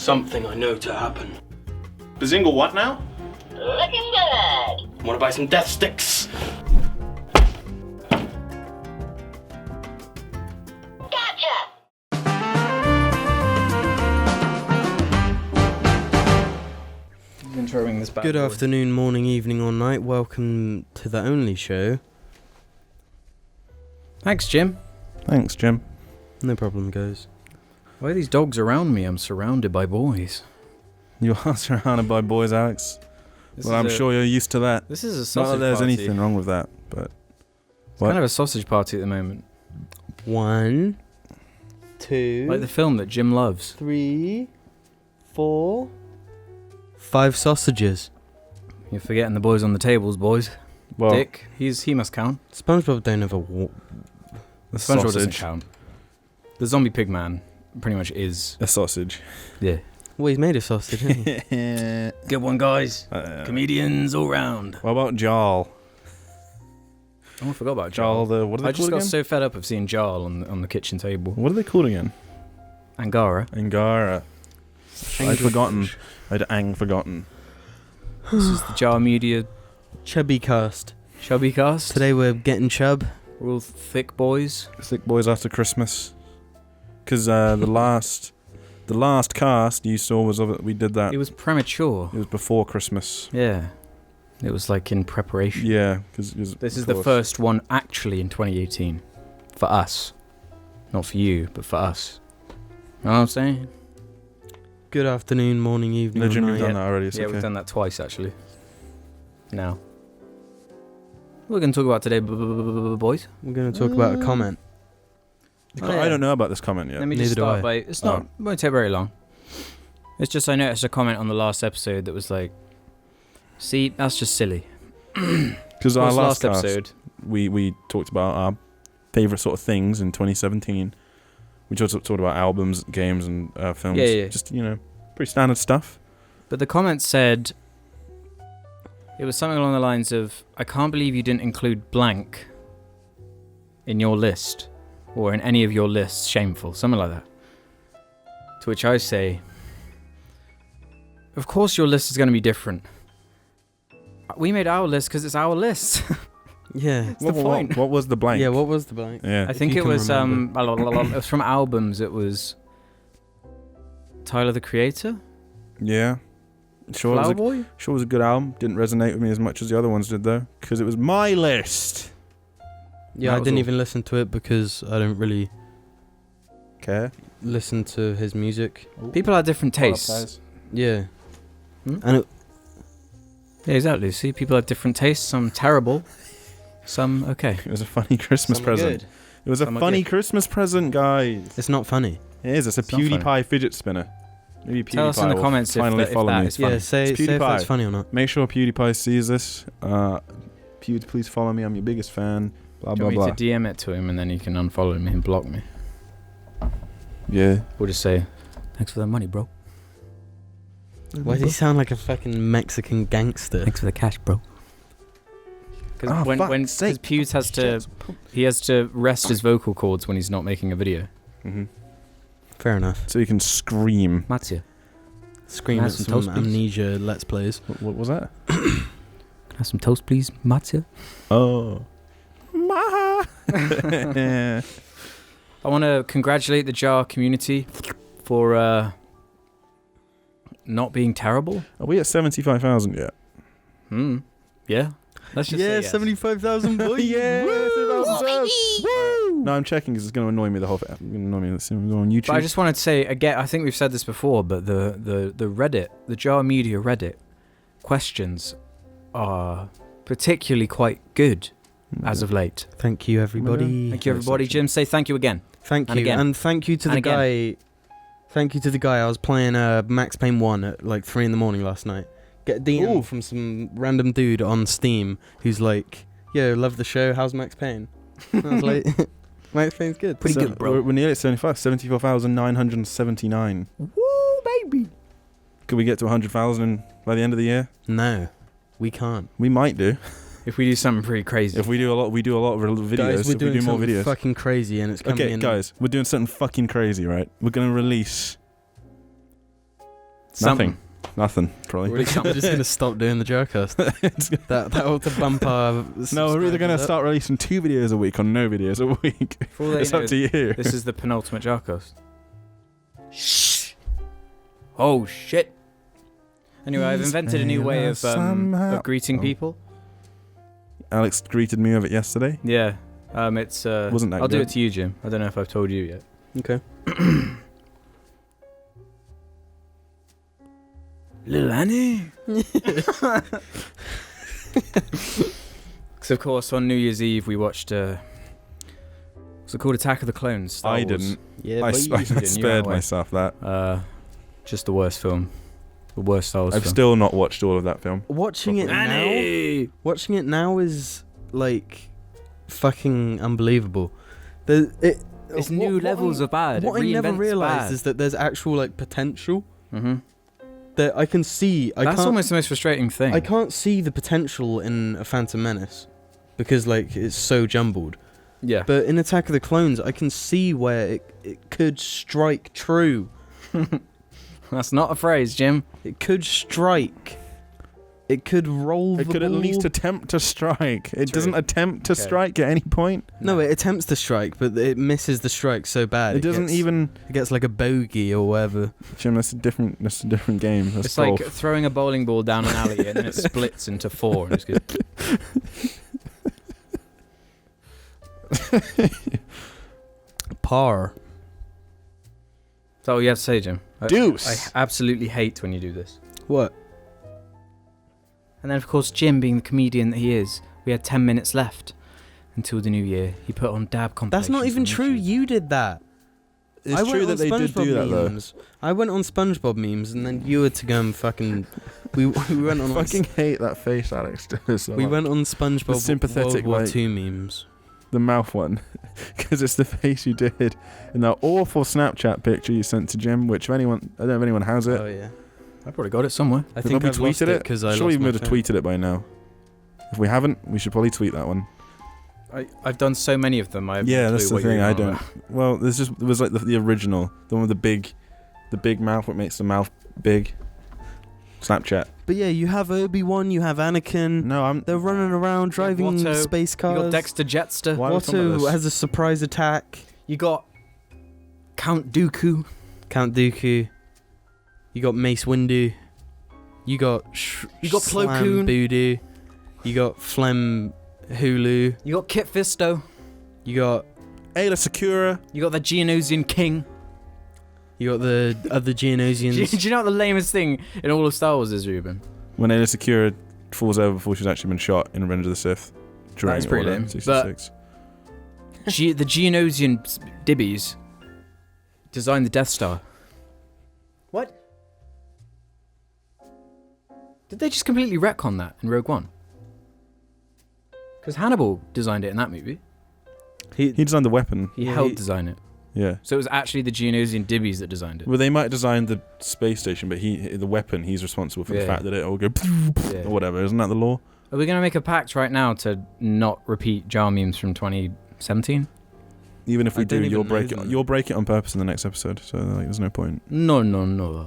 something I know to happen. Bazingle what now? Looking good. Wanna buy some death sticks? Gotcha. Introing this back. Good afternoon, morning, evening, or night. Welcome to The Only Show. Thanks, Jim. Thanks, Jim. No problem, guys. Why are these dogs around me? I'm surrounded by boys. You are surrounded by boys, Alex. Well, I'm sure you're used to that. This is a Not sausage that there's party. anything wrong with that, but... It's kind of a sausage party at the moment. 1, 2, Like the film that Jim loves. 3, 4, 5 sausages. You're forgetting the boys on the tables, boys. Well, Dick, he must count. SpongeBob don't ever walk. the SpongeBob doesn't sausage. count. The zombie pig man pretty much is. A sausage. Yeah. Well, he's made a sausage, hasn't he? Good one, guys. Comedians all round. What about Jarl? Oh, I forgot about Jarl, Jarl. what are they I just called got again? so fed up of seeing Jarl on the kitchen table. What are they called again? Angara. Angara. I'd forgotten. I'd forgotten. This is the Jar Media Chubby cast. Chubby cast. Today we're getting chub. We're all thick boys. Thick boys after Christmas. Because the last cast you saw was of it. We did that. It was premature. It was before Christmas. Yeah. It was like in preparation. Yeah, because This is the first one actually in 2018. For us. Not for you, but for us. You know what I'm saying? Good afternoon, morning, evening, No, Jim, or you've night. done that already. It's Yeah, okay. we've done that twice actually. Now. We're going to talk about today, boys. We're going to talk about a comment. Oh, yeah. I don't know about this comment yet. Let me Neither just do start I. by... It's not... It won't take very long. It's just I noticed a comment on the last episode that was like... See, that's just silly. Because our What's last the last cast, episode? we talked about our favourite sort of things in 2017. We just talked about albums, games, and films. Yeah. Just, pretty standard stuff. But the comment said... It was something along the lines of, I can't believe you didn't include blank in your list. Or in any of your lists. Shameful. Something like that. To which I say... Of course your list is going to be different. We made our list because it's our list. Yeah. That's the point. What was the blank? Yeah, what was the blank? Yeah. I think you it can was remember. it was from albums. It was Tyler the Creator, Yeah. Sure, Flower Boy. Sure was a good album. Didn't resonate with me as much as the other ones did, though. Because it was my list. Yeah, That I was didn't all. even listen to it because I don't really Okay. listen to his music. People have different tastes. Yeah. Hmm? And Yeah, exactly. See, people have different tastes. Some terrible, some okay. It was a funny Christmas present. It was a Some are funny good. Christmas present, guys. It's not funny. It is. It's a It's not PewDiePie fidget spinner. Maybe PewDiePie Tell us in the will comments if finally that, follow me. is funny. Yeah, say It's if PewDiePie. that's funny or not. Make sure PewDiePie sees this. Pew, please follow me. I'm your biggest fan. Blah, Do blah, you want blah. me to DM it to him and then he can unfollow me and block me? Yeah. Or just say, thanks for the money, bro. Why does he sound like a fucking Mexican gangster? Thanks for the cash, bro. Because Oh, when fuck's sake. Pewds has to rest his vocal cords when he's not making a video. Mm-hmm. Fair enough. So you can scream. Mattia, Scream Can I at have some some toast, please? Amnesia Let's Plays. What was that? can I have some toast, please, Mattia? Oh. Ma. I want to congratulate the Jar community for not being terrible. Are we at 75,000 yet? Yeah. Let's just say yes. 75,000 boys. Yeah. Woo! No, I'm checking because it's going to annoy me the whole. It's going to annoy me. Let's see. We'll go on YouTube. But I just wanted to say again. I think we've said this before, but the Reddit, the Jar Media Reddit questions are particularly quite good as of late. Thank you, everybody. Thank you, everybody. Jim, say thank you again. Thank And you. again. And thank you to the And again. guy. Thank you to the guy. I was playing Max Payne 1 at like 3 in the morning last night. Get a DM Ooh. from some random dude on Steam who's like, yo, love the show. How's Max Payne? And I was like, Max Payne's good. Pretty good, bro. We're nearly at 74,979. Woo, baby. Could we get to 100,000 by the end of the year? No, we can't. We might do. If we do something pretty crazy. If we do a lot of videos. Guys, we're if doing we do more something videos. fucking crazy and it's coming Okay, in. guys, we're doing something fucking crazy, right? We're gonna release Nothing, probably. We're just gonna stop doing the JARCAST. that ought to bump our. No, we're either gonna start releasing 2 videos a week or no videos a week. It's up to you. This is the penultimate JARCAST. Shh. Oh shit. Anyway, I've invented a new way of greeting people. Alex greeted me with it yesterday. Yeah. It's wasn't that I'll good? do it to you, Jim. I don't know if I've told you yet. Okay. Little Annie. Because of course on New Year's Eve we watched what's it called? Attack of the Clones. Star I Wars. didn't. Yeah, I but spared myself that. Just the worst film. The worst Star Wars I've film. still not watched all of that film. watching it now. Annie! Watching it now is like fucking unbelievable. It's new levels of bad. What I never realised is that there's actual like potential that I can see. That's almost the most frustrating thing. I can't see the potential in a Phantom Menace because like it's so jumbled. Yeah. But in Attack of the Clones, I can see where it could strike true. That's not a phrase, Jim. It could strike. It could roll the It could ball. at least attempt to strike. It True. doesn't attempt to Okay. strike at any point. No, it attempts to strike, but it misses the strike so bad. It doesn't even. It gets like a bogey or whatever. Jim, that's a different game. That's It's golf. like throwing a bowling ball down an alley and then it splits into 4 and it's good. Par. Is that all you have to say, Jim? Deuce. I absolutely hate when you do this. What? And then, of course, Jim, being the comedian that he is, we had 10 minutes left until the new year. He put on dab compilations. That's not even on true. YouTube. You did that. It's I true went that on they did SpongeBob do that though. memes. I went on SpongeBob memes, and then you had to go and fucking. We went on. Fucking hate that face, Alex. So We much. went on SpongeBob The sympathetic, World War like- II memes. The mouth one, because it's the face you did in that awful Snapchat picture you sent to Jim. Which, if anyone, I don't know if anyone has it. Oh yeah. I probably got it somewhere. I We've think probably I've lost tweeted it because I Sure, lost we my would have phone. tweeted it by now. If we haven't, we should probably tweet that one. I've done so many of them. I have Yeah, no that's clue the what thing. you're I on don't. about. Well, there was like the original, the one with the big mouth, what makes the mouth big. Snapchat. But yeah, you have Obi-Wan, you have Anakin. No, They're running around driving Watto. space You cars. got Dexter Jetster. Why are we talking about Watto this? has a surprise attack. You got Count Dooku. Count Dooku. You got Mace Windu. You got You got Plo Slam Koon. Voodoo. You got Flem Hulu. You got Kit Fisto. You got Ayla Secura. You got the Geonosian King. the other Do you Geonosians. know what the lamest thing in all of Star Wars is, Ruben? When Ayla Secura falls over before she's actually been shot in Revenge of the Sith. During That's pretty Order lame. 66. The Geonosian Dibbies designed the Death Star. What? Did they just completely retcon that in Rogue One? Because Hannibal designed it in that movie. He designed the weapon. He Yeah, helped he- design it. Yeah. So it was actually the Geonosian Dibbies that designed it. Well, they might design the space station, but the weapon, he's responsible for the Yeah. fact that it'll go Yeah. or whatever. Isn't that the law? Are we going to make a pact right now to not repeat jar memes from 2017? Even if we I do, don't even you'll know break it. them. You'll break it on purpose in the next episode. So like, there's no point. No.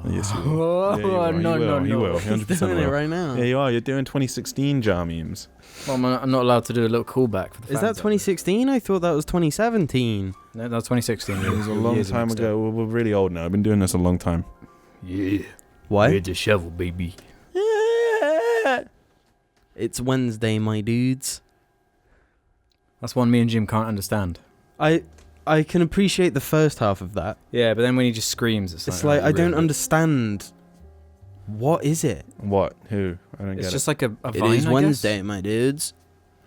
Yes, you will. Yeah, you will. No. You will. He's 100% doing it will. right now. Yeah, you are. You're doing 2016 jar memes. Well, I'm not allowed to do a little callback for the Is that fans. 2016? I thought that was 2017. No, that was 2016. It was a long time ago. We're really old now. I've been doing this a long time. Yeah. Why? the shovel, baby. It's Wednesday, my dudes. That's one me and Jim can't understand. I can appreciate the first half of that. Yeah, but then when he just screams, it's Like oh, I you don't ruined it. understand. What is it? What? Who? I don't It's get just like a It vine, is I guess. Wednesday, my dudes.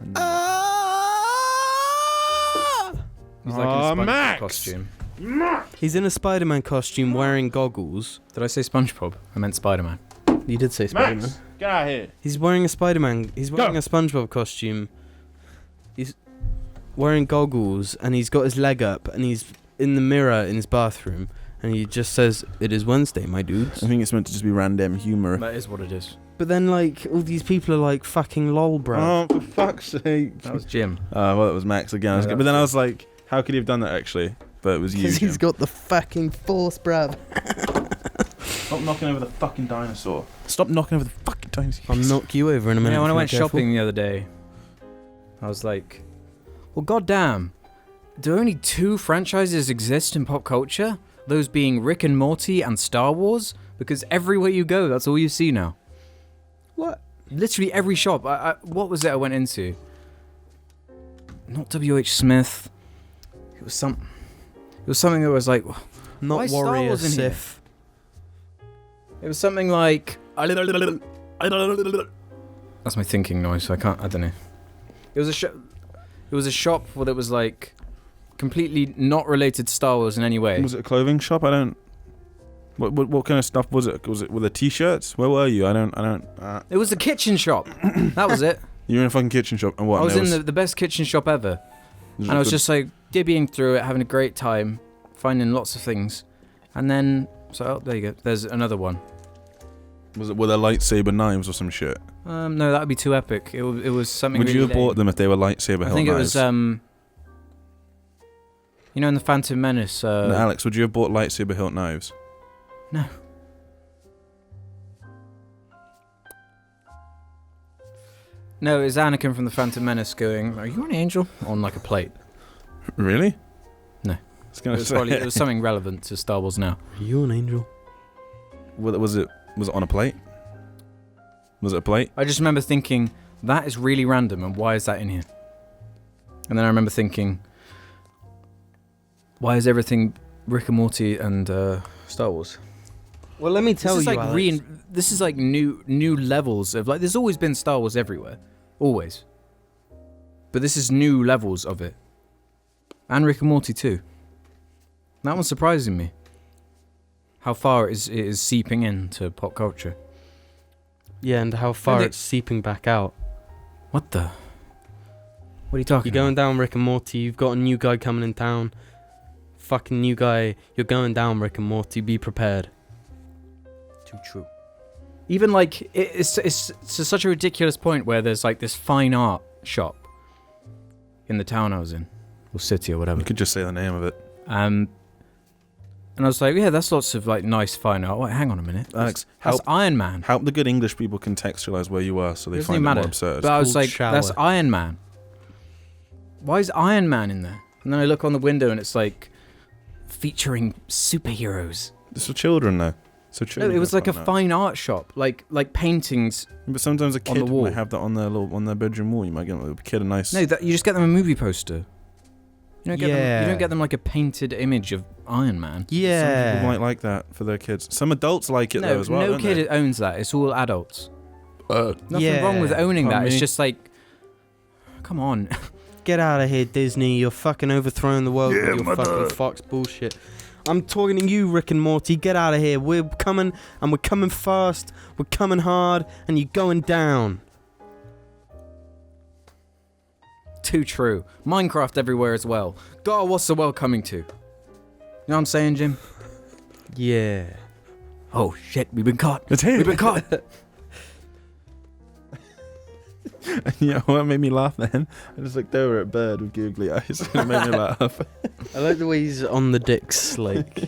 it. He's like in a Aw, SpongeBob Max! costume. He's in a Spider-Man costume wearing goggles. Did I say SpongeBob? I meant Spider-Man. You did say Spider-Man. Max, get out of here. He's wearing a Spider-Man. He's wearing a SpongeBob costume. He's wearing goggles and he's got his leg up and he's in the mirror in his bathroom and he just says, "It is Wednesday, my dudes." I think it's meant to just be random humor. That is what it is. But then like all these people are like fucking lol, bro. Oh, for fuck's sake. That was Jim. Well, it was Max again. Yeah, But then I was like, how could he have done that actually? But it was you. Because he's Jim. got the fucking force, bruv. Stop knocking over the fucking dinosaur. Stop knocking over the fucking dinosaur. I'll knock you over in a minute. Yeah, when I if went you're not careful. shopping the other day, I was like, well, goddamn, do only 2 franchises exist in pop culture? Those being Rick and Morty and Star Wars? Because everywhere you go, that's all you see now. What? Literally every shop. What was it I went into? Not W.H. Smith. It was something that was like... Why Not Star Warrior Wars in here? Sith. It was something like... That's my thinking noise, so I don't know. It was a shop where it was like completely not related to Star Wars in any way. Was it a clothing shop? I don't... What kind of stuff was it? Was it with the t-shirts? Where were you? I don't... It was a kitchen shop. That was it. You were in a fucking kitchen shop, and what? I was in the best kitchen shop ever. And I was just like dibbying through it, having a great time, finding lots of things. And then, so there you go. There's another one. Was it with their lightsaber knives or some shit? No, that would be too epic. It was something. Would really you have lame. bought them if they were lightsaber hilt I think knives? it was you know, in the Phantom Menace. No, Alex, would you have bought lightsaber hilt knives? No. No, it's Anakin from the Phantom Menace going, "Are you an angel?" on like a plate. Really? No. I was gonna say. It was something relevant to Star Wars now. Are you an angel? Was it on a plate? Was it a plate? I just remember thinking, that is really random, and why is that in here? And then I remember thinking, why is everything Rick and Morty and Star Wars? Well, let me tell this is you, like Alex. this is like new levels of, like, there's always been Star Wars everywhere, always. But this is new levels of it, and Rick and Morty too. That one's surprising me. How far it is seeping into pop culture. Yeah, and how far they- it's seeping back out. What the? What are you talking You're going about? down Rick and Morty. You've got a new guy coming in town. Fucking new guy. You're going down Rick and Morty. Be prepared. Too true. Even like it's to such a ridiculous point where there's like this fine art shop in the town I was in, or city or whatever. You could just say the name of it. And I was like, yeah, that's lots of like nice fine art. Wait, hang on a minute. Alex, That's help Iron Man. the good English people contextualize where you were so they Doesn't find even it more matter. absurd. But I was called like, Shower. that's Iron Man. Why is Iron Man in there? And then I look on the window and it's like featuring superheroes. It's for children, though. So No, children it was can like a find that. fine art shop, like paintings. But sometimes a on the kid wall. might have that on their bedroom wall. You might get a kid a nice. No, you just get them a movie poster. You don't get them. Yeah. You don't get them like a painted image of Iron Man. Some Yeah. people might like that for their kids. Some adults like it though as well. no don't kid they? owns that. It's all adults. Nothing Yeah. wrong with owning Pardon that. It's me? just like, come on. Get out of here, Disney. You're fucking overthrowing the world with your fucking Fox bullshit. I'm talking to you, Rick and Morty. Get out of here. We're coming, and we're coming fast. We're coming hard, and you're going down. Too true. Minecraft everywhere as well. God, what's the world coming to? You know what I'm saying, Jim? Yeah. Oh shit, we've been caught. It's here. We've been caught. You know what made me laugh then? I just looked over at Bird with googly eyes. It made me laugh. I like the way he's on the dicks, like. You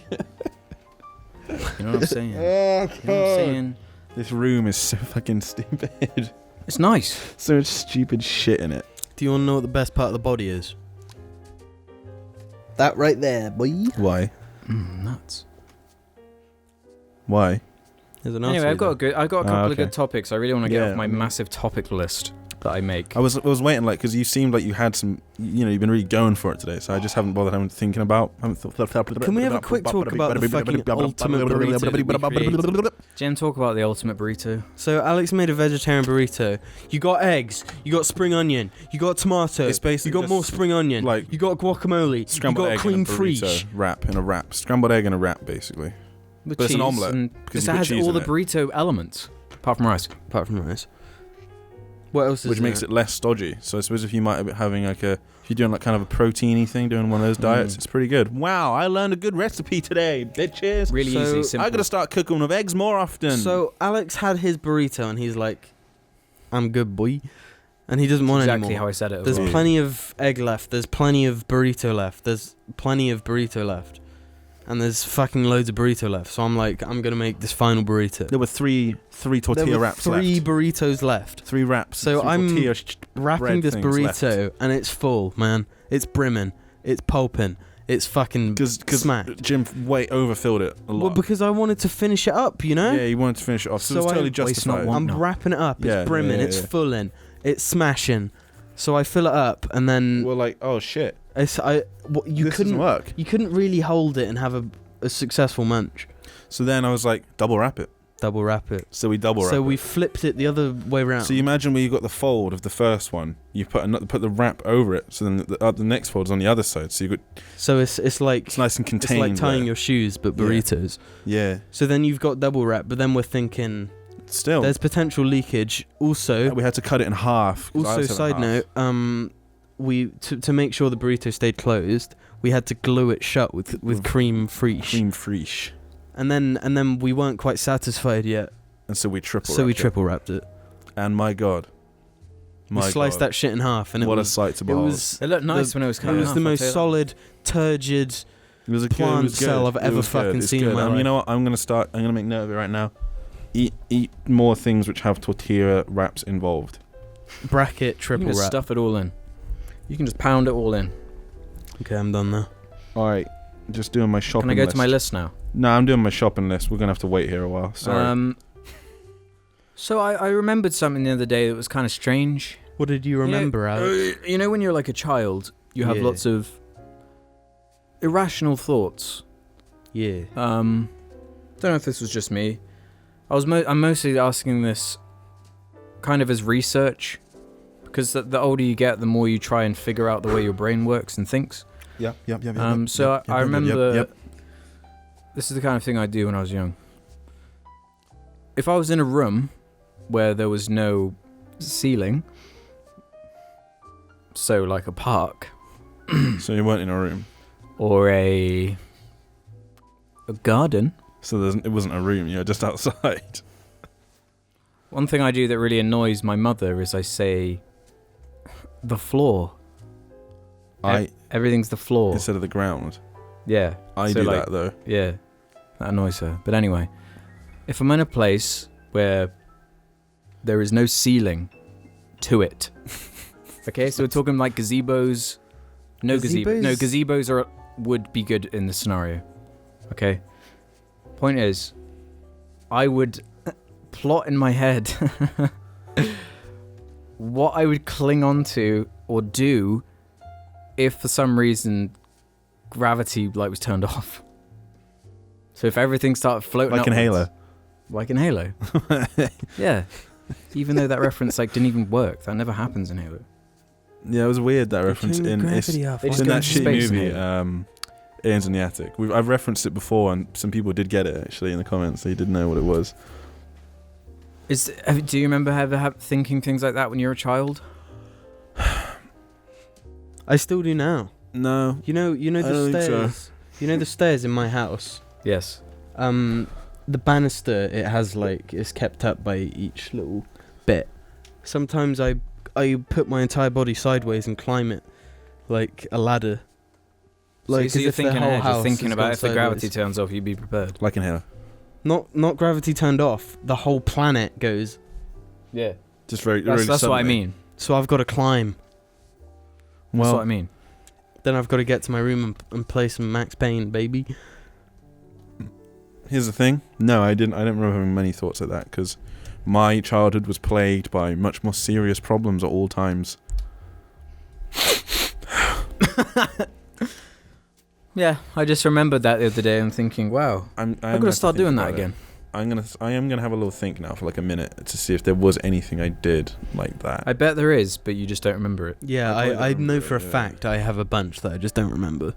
know what I'm saying? You know what I'm saying? This room is so fucking stupid. It's nice. So much stupid shit in it. Do you want to know what the best part of the body is? That right there, boy. Why? Nuts. Why? There's an Anyway, answer I've got a couple of okay. good topics. I really want to get Yeah, off my I mean- massive topic list that I make. I was waiting, like, because you seemed like you had some, you've been really going for it today, so I just haven't bothered thinking about. Can we have a quick talk about the fucking ultimate burrito? Jim, talk about the ultimate burrito. So Alex made a vegetarian burrito. You got eggs, you got spring onion, you got tomato, It's basically you got just more spring onion, like you got guacamole, Scrambled you got egg cream and a burrito frite. wrap in a wrap. Scrambled egg and a wrap, basically. With But it's an cheese omelette, and- because it you put has cheese all in the it. burrito elements, apart from rice. Apart from rice. What else is Which makes it less stodgy. So I suppose if you might be having if you're doing like kind of a proteiny thing, doing one of those diets, it's pretty good. Wow, I learned a good recipe today, bitches. Really So, easy, simple. I gotta start cooking with eggs more often. So Alex had his burrito and he's like, I'm good, boy. And he doesn't want exactly any more. how I said it. as There's well. plenty of egg left. There's plenty of burrito left. There's plenty of burrito left. and there's fucking loads of burrito left. So I'm like, I'm gonna make this final burrito. There were three tortilla There were wraps three left. burritos left. 3 wraps. So 3 I'm tortilla wrapping bread this things burrito, left. and it's full, man. It's brimming. It's pulping. It's fucking Because smacked. Jim way overfilled it a lot. Well, because I wanted to finish it up, you know? Yeah, he wanted to finish it off. So, So it's totally I- Waste not, justified. want I'm wrapping it up. Yeah, It's brimming. yeah, It's yeah. fulling. It's smashing. So I fill it up, and then We're like, oh shit, you this doesn't couldn't work. you couldn't really hold it and have a successful munch. So then I was like, double wrap it. Double wrap it. So we double wrap So it. we flipped it the other way around. So you imagine where you got the fold of the first one, you put the wrap over it, so then the next fold is on the other side. So you got So it's like it's nice and it's contained. like tying there. your shoes, but Yeah. burritos. Yeah. So then you've got double wrap, but then we're thinking Still, there's potential leakage. Also, we had to cut it in half. 'cause I also had to have side half. note, we to make sure the burrito stayed closed, we had to glue it shut with cream fraiche. Cream fraiche. And then we weren't quite satisfied yet, And so we triple. so we wrapped it. triple wrapped it. And my God, We sliced that shit in half, and what it a was sight to it behold. was It looked nice when it was it coming was off, the I'll most tell you that. solid, turgid. It was plant it was cell I've It ever was fucking good. It's seen in good. my You life. know what? I'm gonna make note of it right now. Eat more things which have tortilla wraps involved. Bracket You triple can just wrap. stuff it all in. You can just pound it all in. Okay, I'm done now. All right, just doing my shopping. Can I go list. to my list now? No, I'm doing my shopping list. We're gonna have to wait here a while. Sorry. So I remembered something the other day that was kind of strange. What did you remember, Alex? You know when you're like a child, you have Yeah. lots of irrational thoughts. Yeah. Don't know if this was just me. I'm mostly asking this kind of as research, because the older you get, the more you try and figure out the way your brain works and thinks. Yep. So I remember this is the kind of thing I do when I was young. If I was in a room where there was no ceiling, so like a park So you weren't in a room. or a garden. So it wasn't a room. You were just outside. One thing I do that really annoys my mother is I say the floor. Everything's the floor. Instead of the ground. Yeah. I So, do like, that though. Yeah. That annoys her. But anyway, if I'm in a place where there is no ceiling to it. Okay, so we're talking like gazebos. No gazebos. No, gazebos would be good in this scenario. Okay. Point is, I would plot in my head what I would cling on to or do if for some reason gravity was turned off. So if everything started floating Like in upwards- Halo. Like in Halo. Yeah. Even though that reference didn't even work. That never happens in Halo. Yeah, it was weird that reference in They just in go that into shitty space in movie. Halo. Aliens in the Attic. I've referenced it before, and some people did get it actually in the comments. They did know what it was. Do you remember ever thinking things like that when you were a child? I still do now. No. You know I the don't think so. stairs. You know the stairs in my house. Yes. The banister, it has is kept up by each little bit. Sometimes I put my entire body sideways and climb it like a ladder. So as you're if the thinking whole ahead. You're house thinking has about gone if the gravity sideways. turns off, you'd be prepared. Like in Halo. Not gravity turned off. The whole planet goes. Yeah. Just very. That's really what I suddenly. mean. So I've got to climb. That's Well, what I mean. Then I've got to get to my room and play some Max Payne, baby. here's the thing. No, I don't remember having many thoughts like that because my childhood was plagued by much more serious problems at all times. Yeah, I just remembered that the other day and thinking, wow, I'm I'm gonna start doing that again. I am gonna have a little think now for like a minute to see if there was anything I did like that. I bet there is, but you just don't remember it. Yeah, I probably I don't know remember for a it, yeah. fact I have a bunch that I just don't remember.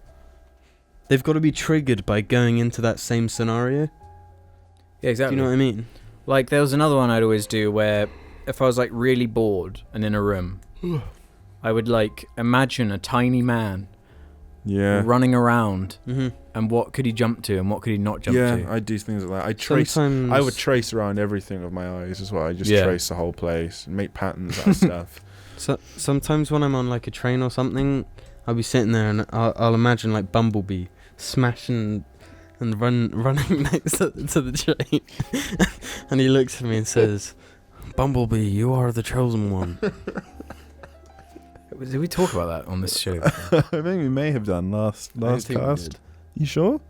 They've got to be triggered by going into that same scenario. Yeah, Do exactly. you know what I mean? Like, there was another one I'd always do where if I was really bored and in a room, I would imagine a tiny man running around, and what could he jump to and what could he not jump to. Yeah, I do things like that. I would trace around everything with my eyes as well. I just trace the whole place and make patterns out of stuff. So sometimes when I'm on a train or something, I'll be sitting there and I'll imagine Bumblebee smashing and running next to the train. And he looks at me and says, "Bumblebee, you are the chosen one." Did we talk about that on this show? I think we may have done last I don't think we cast. did. You sure?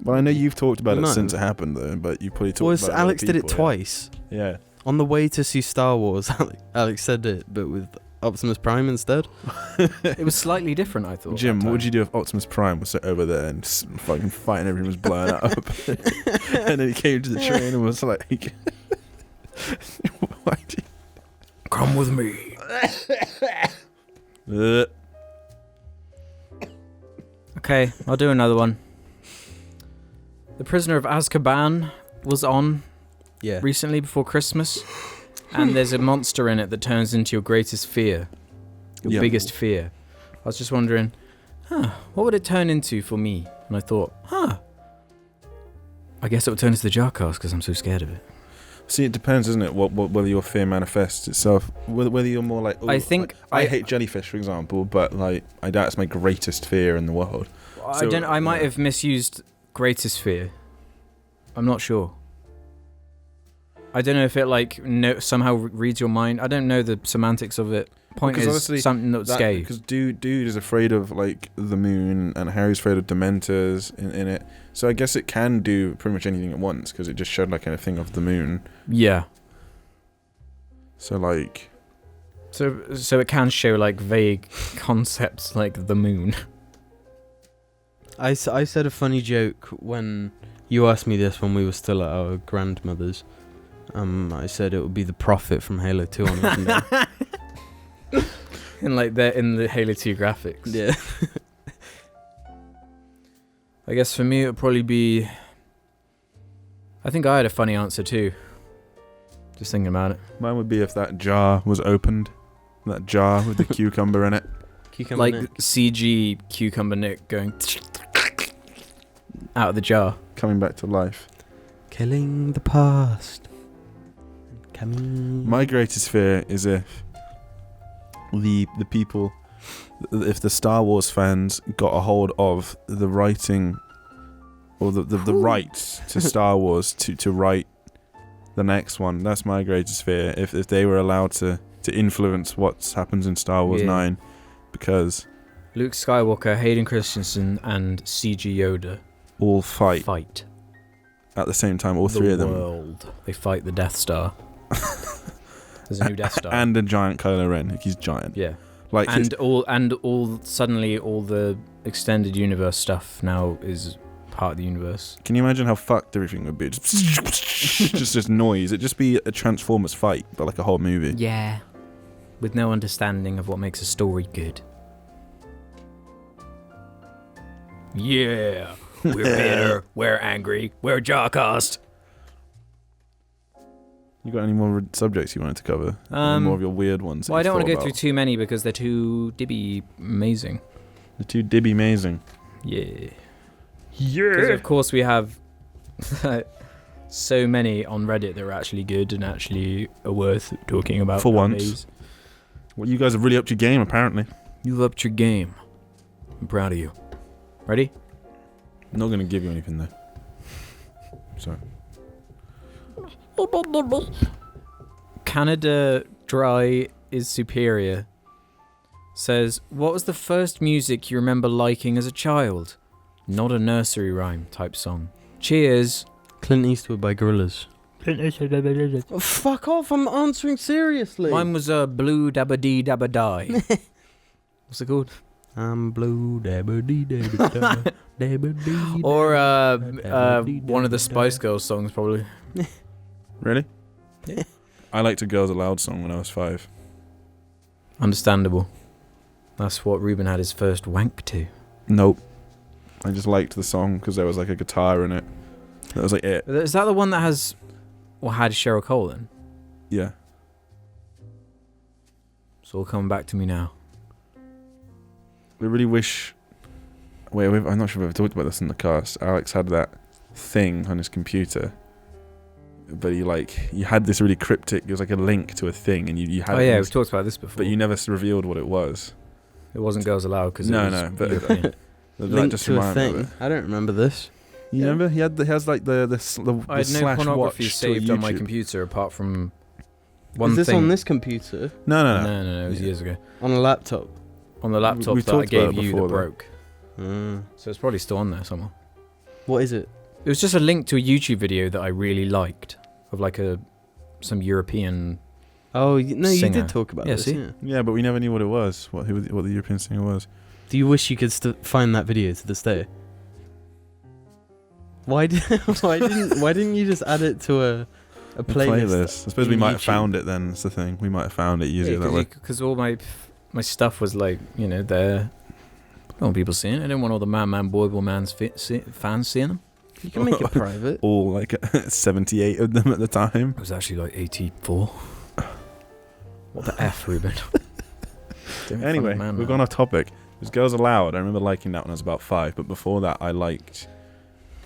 Well, I know you've talked about We it might since it have. happened, though. But you probably talked Well, about it. Alex did it people, twice. Yeah. On the way to see Star Wars, Alex said it, but with Optimus Prime instead. It was slightly different, I thought. Jim, what would you do if Optimus Prime was sit over there and fucking fighting, everyone was blowing up, and then he came to the train and was like, "Why do you Come with me. Okay, I'll do another one. The Prisoner of Azkaban was on Yeah. recently before Christmas, and there's a monster in it that turns into your greatest fear, your Yeah. biggest fear. I was just wondering, what would it turn into for me? And I thought, I guess it would turn into the JARCAST because I'm so scared of it. See, it depends, doesn't it? Whether your fear manifests itself. Whether you're more like, I think I hate jellyfish, for example, but like I doubt it's my greatest fear in the world. I might have misused greatest fear. I'm not sure. I don't know if it somehow reads your mind. I don't know the semantics of it. Point Because is honestly, something that's scary. Because dude is afraid of like the moon, and Harry's afraid of Dementors in it. So I guess it can do pretty much anything at once because it just showed like a thing of the moon. Yeah. So like, So it can show like vague concepts like the moon. I said a funny joke when you asked me this when we were still at our grandmother's. I said it would be the Prophet from Halo 2 on Open Day. In the Halo 2 graphics. Yeah. I guess for me it would probably be. I think I had a funny answer too. Just thinking about it. mine would be if that jar was opened, that jar with the cucumber in it. Cucumber Like Nick. CG Cucumber Nick going out of the jar. Coming back to life. Killing the past. Coming. My greatest fear is if the people, if the Star Wars fans got a hold of the writing or the rights to Star Wars to write the next one. That's my greatest fear. If they were allowed to influence what happens in Star Wars 9, because Luke Skywalker, Hayden Christensen, and CG Yoda all fight at the same time. All three of them. World. They fight the Death Star. There's a new Death Star. And a giant Kylo Ren. Like, he's giant. Yeah. Like Suddenly all the extended universe stuff now is part of the universe. can you imagine how fucked everything would be? Just noise. It'd just be a Transformers fight, but like a whole movie. Yeah. With no understanding of what makes a story good. Yeah. We're bitter. We're angry. We're JARCAST. You got any more subjects you wanted to cover? Any more of your weird ones? that Well, I you've don't want to thought go through about? too many because they're too dibby amazing. The two Dibby amazing. Yeah. Because of course we have so many on Reddit that are actually good and actually are worth talking about. For once. nowadays. Well, you guys have really upped your game, apparently. You've upped your game. I'm proud of you. Ready? I'm not going to give you anything, though. Sorry. Canada Dry is superior. Says, what was the first music you remember liking as a child? Not a nursery rhyme type song. Cheers. Clint Eastwood by Gorillaz. Oh, fuck off, I'm answering seriously. Mine was Blue Dabba Dee Dabba Die. What's it called? I'm blue, dabba dee dabba da, dabba dee. Or one of the Spice Girls songs, probably. Really? Yeah. I liked a Girls Aloud song when I was 5. Understandable. That's what Ruben had his first wank to. Nope. I just liked the song because there was like a guitar in it. That was like it. Is that the one that has, or had Cheryl Cole in? Yeah. It's all coming back to me now. I really wish... Wait, I'm not sure if I've talked about this in the cast. Alex had that thing on his computer. But you had this really cryptic... It was like a link to a thing, and you had... Oh yeah, we've talked about this before. But you never revealed what it was. It wasn't Girls Aloud because No, but European. that Link just to a reminded me of thing. it. I don't remember this. You remember? He has like the I had no slash pornography watch saved to on my YouTube. computer apart from one Is this thing. on this computer? No. No, it was Yeah. years ago. On a laptop? On the laptop We've that I talked about gave it you before, that though. broke. Mm. So it's probably still on there somewhere. What is it? It was just a link to a YouTube video that I really liked of like some European. Oh, no, you Singer. did talk about Yeah, this. see? Yeah. Yeah, but we never knew what it was. What the European singer was. Do you wish you could find that video to this day? Why didn't you just add it to a playlist? I suppose in we might have YouTube? found it then. That's the thing. We might have found it using it that way. Because all my stuff was like, there. I don't want people seeing it. I didn't want all the Man Boy Man's fans seeing them. You can make it private. All like 78 of them at the time. It was actually like 84. What the F, Ruben? Anyway, we've gone off topic. There's Girls Aloud. I remember liking that when I was about 5, but before that I liked...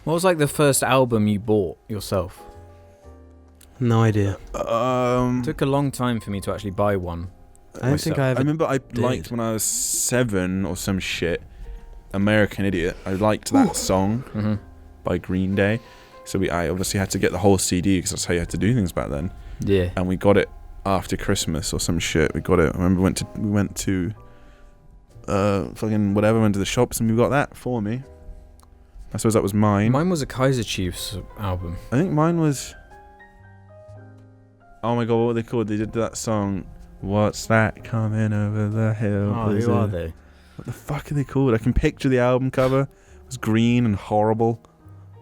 What was like the first album you bought yourself? No idea. It took a long time for me to actually buy one. I don't think I I ever. remember I did. liked when I was 7 or some shit, American Idiot. I liked that song Mm-hmm. by Green Day. So I obviously had to get the whole CD because that's how you had to do things back then. Yeah. And we got it after Christmas or some shit. We got it. I remember we went to fucking whatever, went to the shops and we got that for me. I suppose that was mine. Mine was a Kaiser Chiefs album. I think mine was... Oh my god, what were they called? They did that song, What's That Coming Over the Hill? Who are they? What the fuck are they called? I can picture the album cover. It was green and horrible.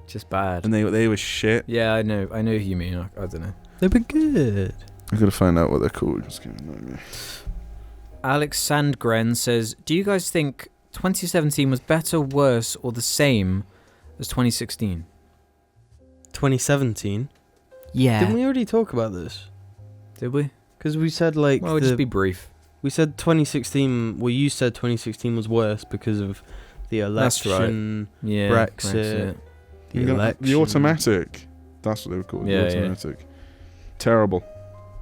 Just bad. And they were shit. Yeah, I know who you mean. I don't know. They were good. I gotta find out what they're called. Just give me a moment. Alex Sandgren says, do you guys think 2017 was better, worse, or the same as 2016? 2017. Yeah. Didn't we already talk about this? Did we? Because we said like Well, we'll just be brief. we said 2016. Well, you said 2016 was worse because of the That's right. election, Yeah. Brexit, the election, The automatic. That's what they were called. Yeah, the automatic. Terrible.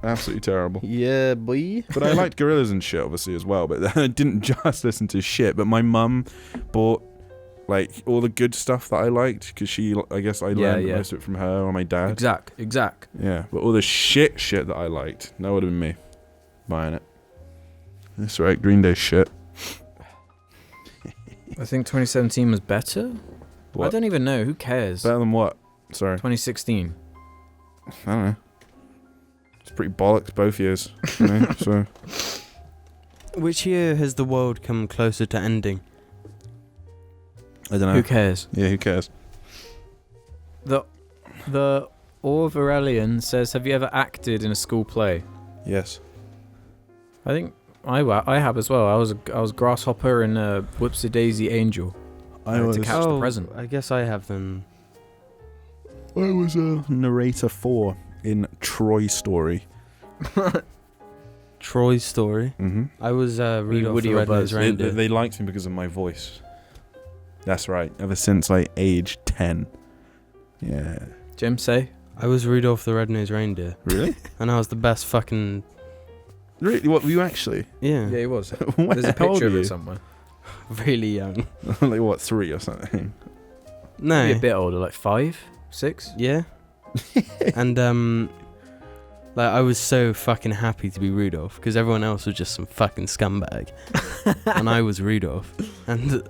Absolutely terrible. Yeah, boy. But I liked Gorillaz and shit, obviously, as well. But I didn't just listen to shit. But my mum bought, like, all the good stuff that I liked. Because I guess I learned most of it from her or my dad. Exact. Yeah. But all the shit that I liked, that would have been me buying it. That's right, Green Day shit. I think 2017 was better. What? I don't even know. Who cares? Better than what? Sorry. 2016. I don't know. It's pretty bollocks both years. You know, so. Which year has the world come closer to ending? I don't know. Who cares? Yeah, who cares? The Orverelian says, have you ever acted in a school play? Yes. I think I have as well. I was Grasshopper and Whoopsie Daisy Angel. I had was. to catch the present. I guess I have then. I was a narrator 4 in Troy Story. Troy's Story. Mm-hmm. I was Rudolph Woody the or Red-Nosed Buzz? Reindeer. They liked me because of my voice. That's right. Ever since like age 10. Yeah. Jim, say? I was Rudolph the Red-Nosed Reindeer, Really? and I was the best fucking. Really? What were you actually? Yeah, Yeah, he was. What, There's a how old picture were of you? it somewhere. really young. Like what, 3 or something? No. Maybe a bit older, like 5, 6. Yeah. And like I was so fucking happy to be Rudolph because everyone else was just some fucking scumbag, and I was Rudolph. And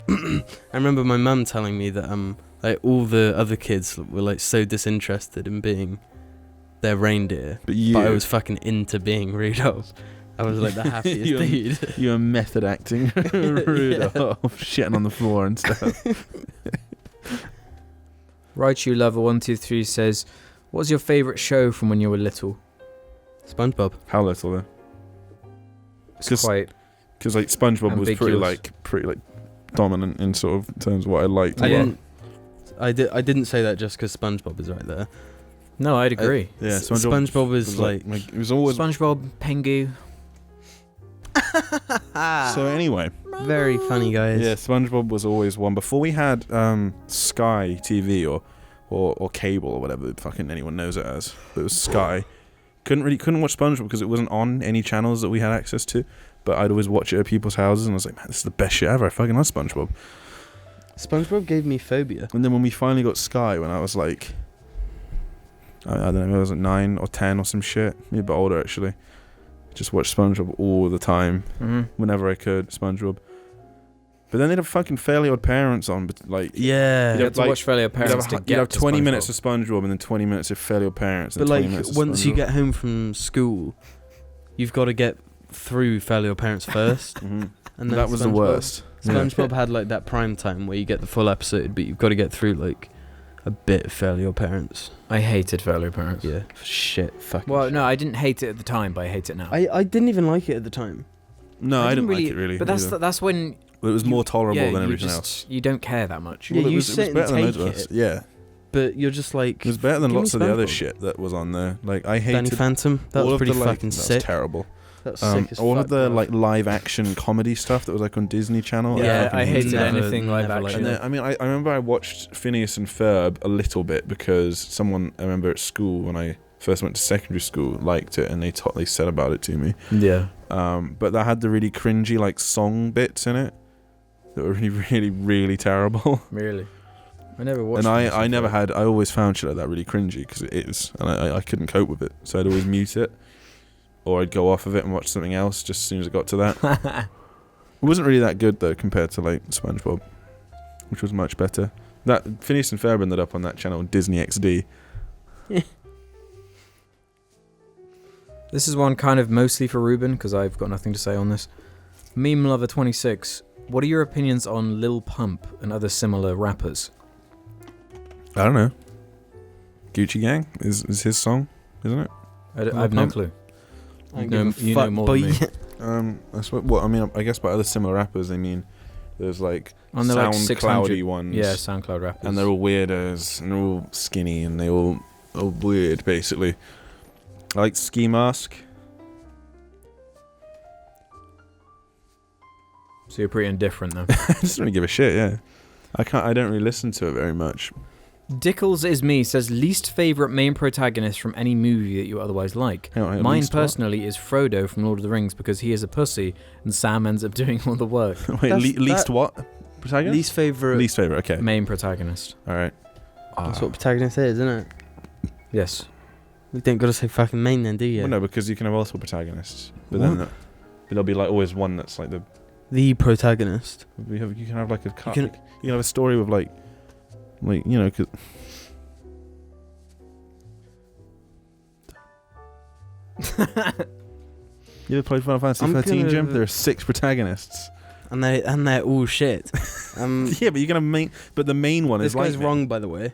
I remember my mum telling me that like all the other kids were like so disinterested in being their reindeer, But you. but I was fucking into being Rudolph. I was like the happiest dude. You were method acting Rudolph, shitting on the floor and stuff. Raichu Lover 123 says, what was your favourite show from when you were little? SpongeBob. How little though? It's 'Cause quite. Because like SpongeBob was pretty Ambiguous. like dominant in sort of terms of what I liked. I didn't say that just because SpongeBob is right there. No, I'd agree. Yeah, SpongeBob is like it was always. SpongeBob, Pengu. So anyway, very funny, guys. yeah, SpongeBob was always one. Before we had Sky TV or cable or whatever fucking anyone knows it as, but it was Sky. Couldn't watch SpongeBob because it wasn't on any channels that we had access to. But I'd always watch it at people's houses, and I was like, man, this is the best shit ever. I fucking love SpongeBob. SpongeBob gave me phobia. And then when we finally got Sky, when I was like, I don't know, I was like 9 or 10 or some shit, maybe a bit older actually. Just watched SpongeBob all the time, whenever I could. SpongeBob. But then they'd have fucking Fairly Odd Parents on, but like Yeah. You have to watch Fairly Odd Parents to you'd get have to 20 SpongeBob. minutes of SpongeBob and then 20 minutes of Fairly Odd Parents. But And 20 like minutes of once you SpongeBob. get home from school, you've got to get through Fairly Odd Parents first. Mhm. And then That was the SpongeBob- worst. SpongeBob had like that prime time where you get the full episode, but you've got to get through like a bit of Fairly Odd Parents. I hated Fairly Odd Parents. Yeah, shit, fucking. Well, shit. no, I didn't hate it at the time, but I hate it now. I didn't even like it at the time. No, I didn't really, like it really. But that's either. that's when But it was more tolerable yeah, than you everything just, else. You don't care that much. Yeah, Well, you it sit was and better than take loads of us. it. Yeah. But you're just like, It was better than give me lots of the other SpongeBob. shit that was on there. Like I Danny hated Phantom. That all was of pretty the, like, fucking that was sick. terrible. That was sick as All fuck, of the bro. like live action comedy stuff that was like on Disney Channel. Yeah, fucking I hated never- anything live never action. liked And then, I remember I watched Phineas and Ferb a little bit because I remember at school when I first went to secondary school liked it and they said about it to me. Yeah. But that had the really cringy like song bits in it that were really, really, really terrible. Really. I never watched. And this I never before. had. I always found shit like that really cringy because it is, and I couldn't cope with it. So I'd always mute it, or I'd go off of it and watch something else just as soon as I got to that. It wasn't really that good though compared to like SpongeBob, which was much better. That Phineas and Ferb ended up on that channel, Disney XD. This is one kind of mostly for Ruben because I've got nothing to say on this. Meme Lover 26. What are your opinions on Lil Pump and other similar rappers? I don't know. Gucci Gang is his song, isn't it? I Lil have no Pump? clue. I don't You know- give a you know fuck, more boy. than me. That's what I mean. I guess by other similar rappers, they mean there's like On the like SoundCloudy 600 ones. Yeah, SoundCloud rappers. And they're all weirdos, and they're all skinny, and they all weird, basically. I like Ski Mask. So you're pretty indifferent though. I just don't really give a shit, yeah. I don't really listen to it very much. Dickles is me says least favorite main protagonist from any movie that you otherwise like. Hang on, Mine least what? personally is Frodo from Lord of the Rings because he is a pussy and Sam ends up doing all the work. Wait, That's- least that- what? Protagonist? Least favorite. Least favorite, okay. Main protagonist. Alright. That's what protagonist is, isn't it? Yes. You don't gotta say fucking main then, do you? Well, no, because you can have multiple protagonists. But What? then there'll be like always one that's like The protagonist. you can have like a cut. can- You can have a story with like you know, 'cause you ever played Final Fantasy I'm 13, Jim? gonna- There are 6 protagonists. And they're all shit. Yeah, but you can have but the main one This is guy's lightning. wrong, by the way.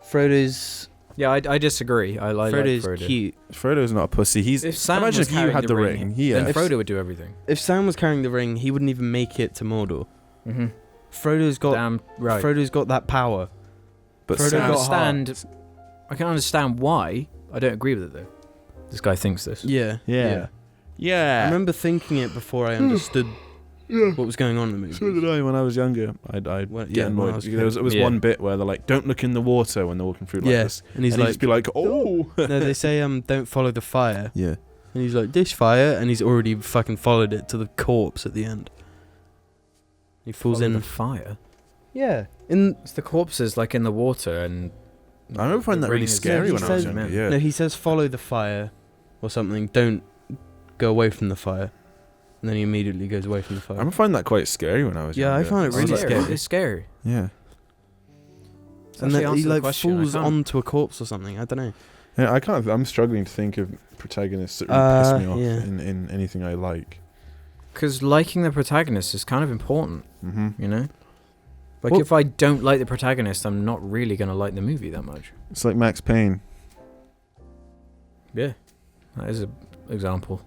Frodo's Yeah, I disagree. I like Frodo's Frodo. cute. Frodo's not a pussy. He's If Sam imagine was if you carrying had the ring. Yeah. then Frodo would do everything. If Sam was carrying the ring, he wouldn't even make it to Mordor. Mm-hmm. Frodo's got Damn right. Frodo's got that power. But Frodo I Sam, got understand. I can understand why. I don't agree with it though. This guy thinks this. Yeah. yeah. I Yeah. remember thinking it before I understood what was going on in the So movie. did I when I was younger. I'd Well, get yeah, when I annoyed. was a There was kid. one bit where they're like, "Don't look in the water" when they're walking through like Yeah, this, and he's and he'd like, just be like, "Oh." no, they say don't follow the fire, Yeah. and he's like, this fire, and he's already fucking followed it to the corpse at the end. He falls Follow in. the fire. Yeah, in It's the corpses like in the water and. I remember finding the that really ring is- scary he when I was says- younger. Yeah. no, he says follow the fire, or something. Don't go away from the fire, and then he immediately goes away from the I fire. remember finding that quite scary when I was Yeah, I younger. found it was really like, scary. It's scary. Yeah. It's And actually then he answered the like question. I falls can't- onto a corpse or something. I don't know. Yeah, I can't. I'm struggling to think of protagonists that really piss me off yeah. in anything I like. Because liking the protagonist is kind of important, Mm-hmm. you know? Like, Well- if I don't like the protagonist, I'm not really going to like the movie that much. It's like Max Payne. Yeah. That is an example.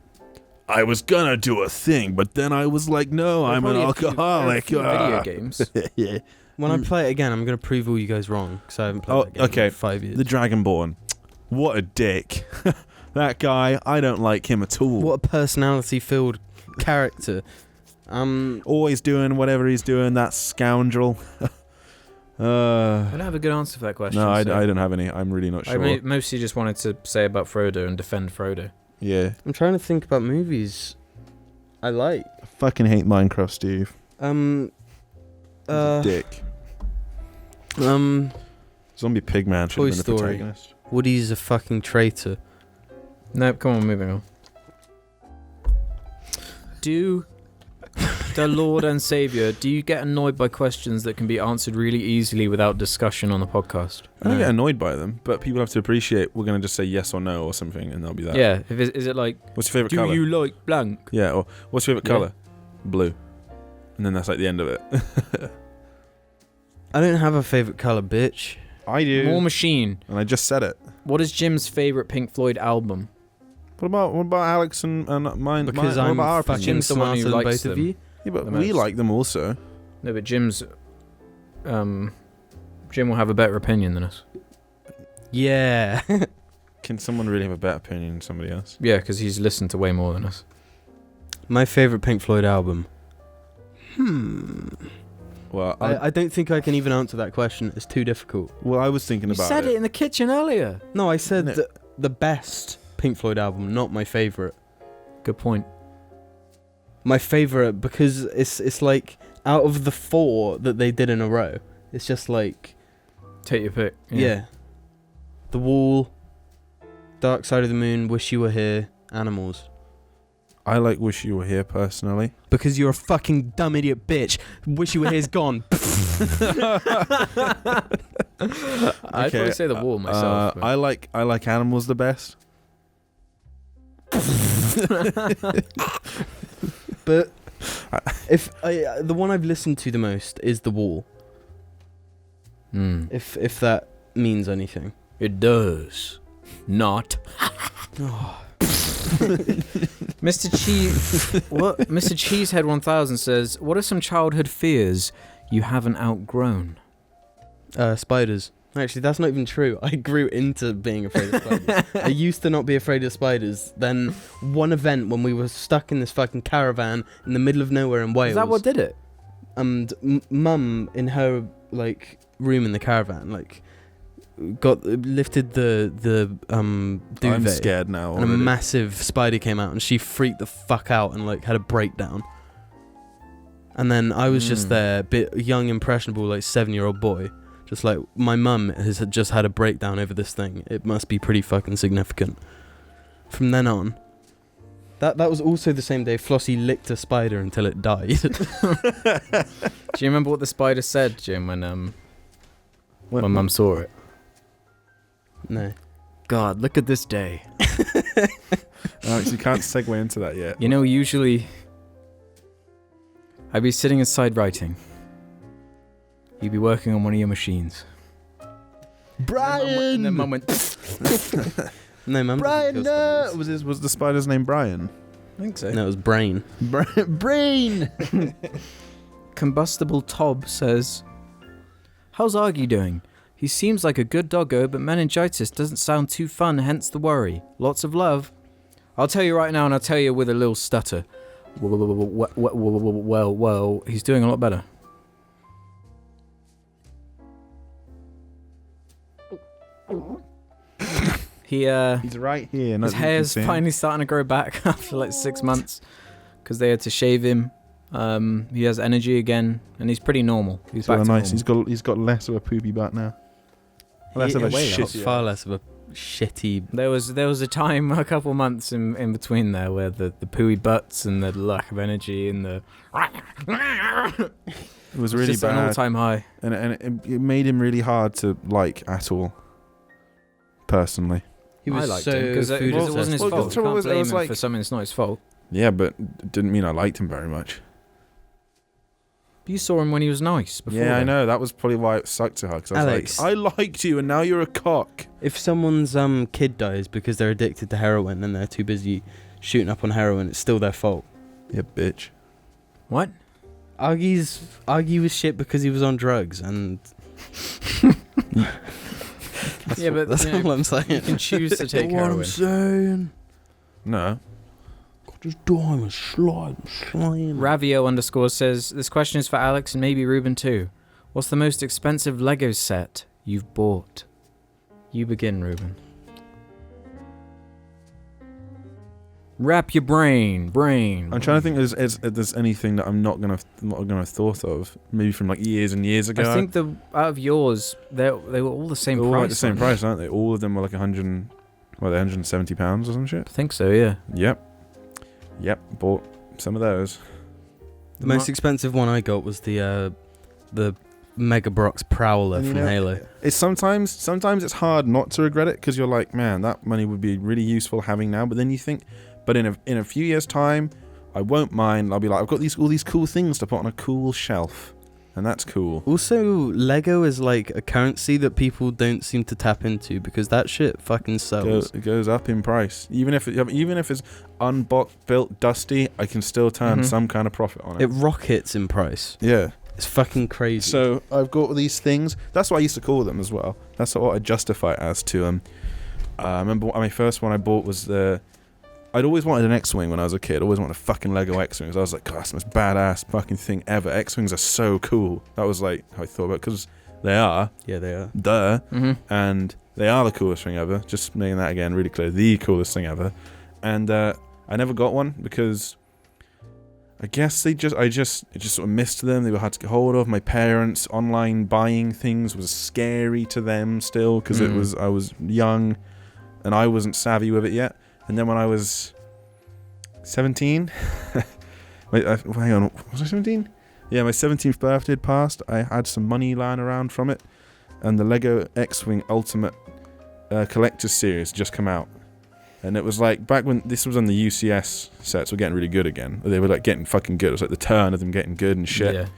I was gonna do a thing, but then I was like, no, I'm an alcoholic. Video games. Yeah. When I play it again, I'm gonna prove all you guys wrong because I haven't played Oh, it again okay. in 5 years. The Dragonborn. What a dick. That guy, I don't like him at all. What a personality-filled character. Always doing whatever he's doing, that scoundrel. I don't have a good answer for that question. No, I so don't have any. I'm really not sure. I mostly just wanted to say about Frodo and defend Frodo. Yeah. I'm trying to think about movies I like. I fucking hate Minecraft, Steve. Dick. Um, Zombie Pigman should Toy have been the Story. protagonist. Woody's a fucking traitor. Nope, come on, moving on. Do the Lord and Saviour, do you get annoyed by questions that can be answered really easily without discussion on the podcast? I don't get annoyed by them, but people have to appreciate we're going to just say yes or no or something, and that'll be that. Yeah, is it like, What's your favourite do colour? you like blank? Yeah, or what's your favourite Yeah. colour? Blue. And then that's like the end of it. I don't have a favourite colour, bitch. I do. More Machine. And I just said it. What is Jim's favourite Pink Floyd album? What about Alex and mine? Because what I'm about our fucking opinions? Jim's the one smarter who than likes both of them. you. Yeah, but the we most. like them also. No, but Jim will have a better opinion than us. Yeah. Can someone really have a better opinion than somebody else? Yeah, because he's listened to way more than us. My favourite Pink Floyd album. Well, I don't think I can even answer that question. It's too difficult. I was thinking You about said it in the kitchen earlier. No, I said Isn't it? the best Pink Floyd album, not my favourite. Good point. My favourite because it's like out of the 4 that they did in a row, it's just like Take your pick. yeah. The Wall, Dark Side of the Moon, Wish You Were Here, Animals. I like Wish You Were Here personally. Because you're a fucking dumb idiot bitch. Wish You Were Here's gone. I'd probably say The Wall myself. but- I like Animals the best. But if the one I've listened to the most is The Wall. Hmm. If that means anything. It does. Not. Mr. Cheesehead 1000 says, what are some childhood fears you haven't outgrown? Spiders. Actually, that's not even true. I grew into being afraid of spiders. I used to not be afraid of spiders. Then one event when we were stuck in this fucking caravan in the middle of nowhere in Wales. Is that what did it? And Mum in her like room in the caravan lifted the duvet. I'm scared now. And a already. massive spider came out, and she freaked the fuck out and like had a breakdown. And then I was just there, bit young, impressionable, like 7-year-old boy, just like my mum has just had a breakdown over this thing. It must be pretty fucking significant. From then on, that was also the same day Flossie licked a spider until it died. Do you remember what the spider said, Jim, when Mum saw it? No. God, look at this day. Alex, you can't segue into that yet. You know, usually I'd be sitting inside writing. You'd be working on one of your machines. Brian! And then Mum went, No, Mum. Brian, no! Was the spider's name Brian? I think so. No, it was Brain. Brain! Combustible Tob says, how's Argy doing? He seems like a good doggo, but meningitis doesn't sound too fun, hence the worry. Lots of love. I'll tell you right now, and I'll tell you with a little stutter. Well, he's doing a lot better. He's right here. His hair's finally starting to grow back after like 6 months because they had to shave him. He has energy again, and he's pretty normal. He's So back to nice. normal. He's got less of a poopy butt now. Less of a shitty. Far less of a shitty. There was a time, a couple months in between there, where the pooey butts and the lack of energy and the It was really just an bad, all-time high. and it made him really hard to like at all. Personally, He was I liked so him because it food wasn't his Well, fault. the You trouble can't was, it blame was him like- for something that's not his fault. yeah, but it didn't mean I liked him very much. You saw him when he was nice. Before Yeah, I then. know. That was probably why it sucked so hard. 'Cause I was Alex. like, I liked you, and now you're a cock. If someone's kid dies because they're addicted to heroin and they're too busy shooting up on heroin, it's still their fault. Yeah, bitch. What? Argy was shit because he was on drugs, and Yeah, but that's you know, all I'm saying. you can choose to take What I'm heroin. saying. No. Just diamond slime. Ravio_ says, this question is for Alex and maybe Ruben too. What's the most expensive Lego set you've bought? You begin, Ruben. Wrap your brain. I'm trying to think if there's anything that I'm not gonna have thought of. Maybe from like years and years ago. I think out of yours, they were all the same they're all price. like the same price, aren't they? All of them were like 170 pounds or some shit. I think so, yeah. Yep. Bought some of those. The most expensive one I got was the Mega Brox Prowler from Halo. It's sometimes it's hard not to regret it because you're like, man, that money would be really useful having now. But then you think, but in a few years' time, I won't mind. I'll be like, I've got all these cool things to put on a cool shelf, and that's cool. Also, Lego is like a currency that people don't seem to tap into because that shit fucking sells. It goes up in price. Even if it's unboxed, built, dusty, I can still turn some kind of profit on it. It rockets in price. Yeah. It's fucking crazy. So I've got all these things. That's what I used to call them as well. That's what I justify it as to them. I remember my first one I bought was I'd always wanted an X-Wing when I was a kid. Always wanted a fucking Lego X-Wing. I was like, God, that's the most badass fucking thing ever. X-Wings are so cool. That was like how I thought about it because they are. Yeah, they are. Duh. And they are the coolest thing ever. Just making that again really clear. The coolest thing ever. And I never got one because I guess I just sort of missed them. They were hard to get hold of. My parents online buying things was scary to them still because I was young and I wasn't savvy with it yet. And then when I was 17, wait, hang on, was I 17? Yeah, my 17th birthday had passed. I had some money lying around from it, and the Lego X-Wing Ultimate Collector's Series just come out. And it was like back when this was on the UCS sets were getting really good again. They were like getting fucking good. It was like the turn of them getting good and shit.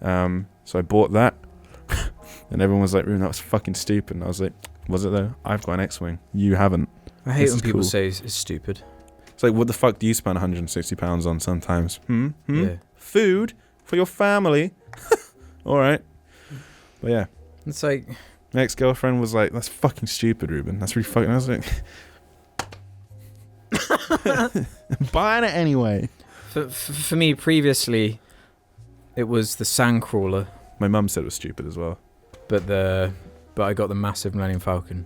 Yeah. So I bought that, and everyone was like, "That was fucking stupid." And I was like, "Was it though? I've got an X-Wing. You haven't." I hate when people say it's stupid. It's like, what the fuck do you spend £160 on sometimes? Yeah. Food for your family. All right. But yeah. It's like... My ex-girlfriend was like, that's fucking stupid, Ruben. That's really fucking... I was like... buying it anyway. For me, previously, it was the Sandcrawler. My mum said it was stupid as well. But I got the massive Millennium Falcon.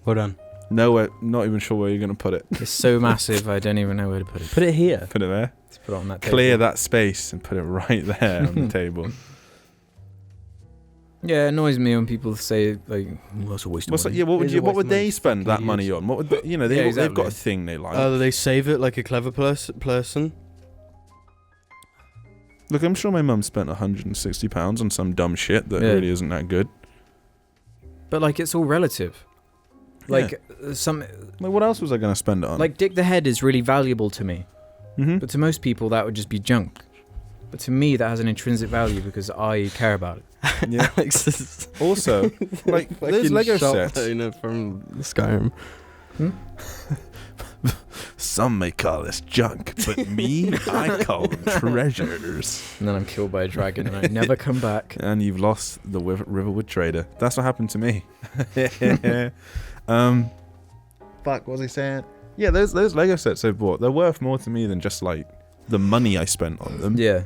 Well done. No, not even sure where you're going to put it. It's so massive, I don't even know where to put it. Put it here. Put it there. Let's put it on that table. Clear that space and put it right there on the table. Yeah, it annoys me when people say, like, well, that's a waste of money. Yeah, what would they spend that money on? What would they, they've got a thing they like. They save it like a clever person. Look, I'm sure my mum spent £160 on some dumb shit that really isn't that good. But, like, it's all relative. Like, Like, what else was I going to spend it on? Like, Dick the Head is really valuable to me. But to most people, that would just be junk. But to me, that has an intrinsic value because I care about it. Yeah. Alex is also, like, those Lego shop sets. owner from Skyrim. Some may call this junk, but me, I call them treasures. And then I'm killed by a dragon and I never come back. And you've lost the Riverwood Trader. That's what happened to me. Fuck, what was I saying? Yeah, those Lego sets I bought, they're worth more to me than just, like, the money I spent on them. Yeah.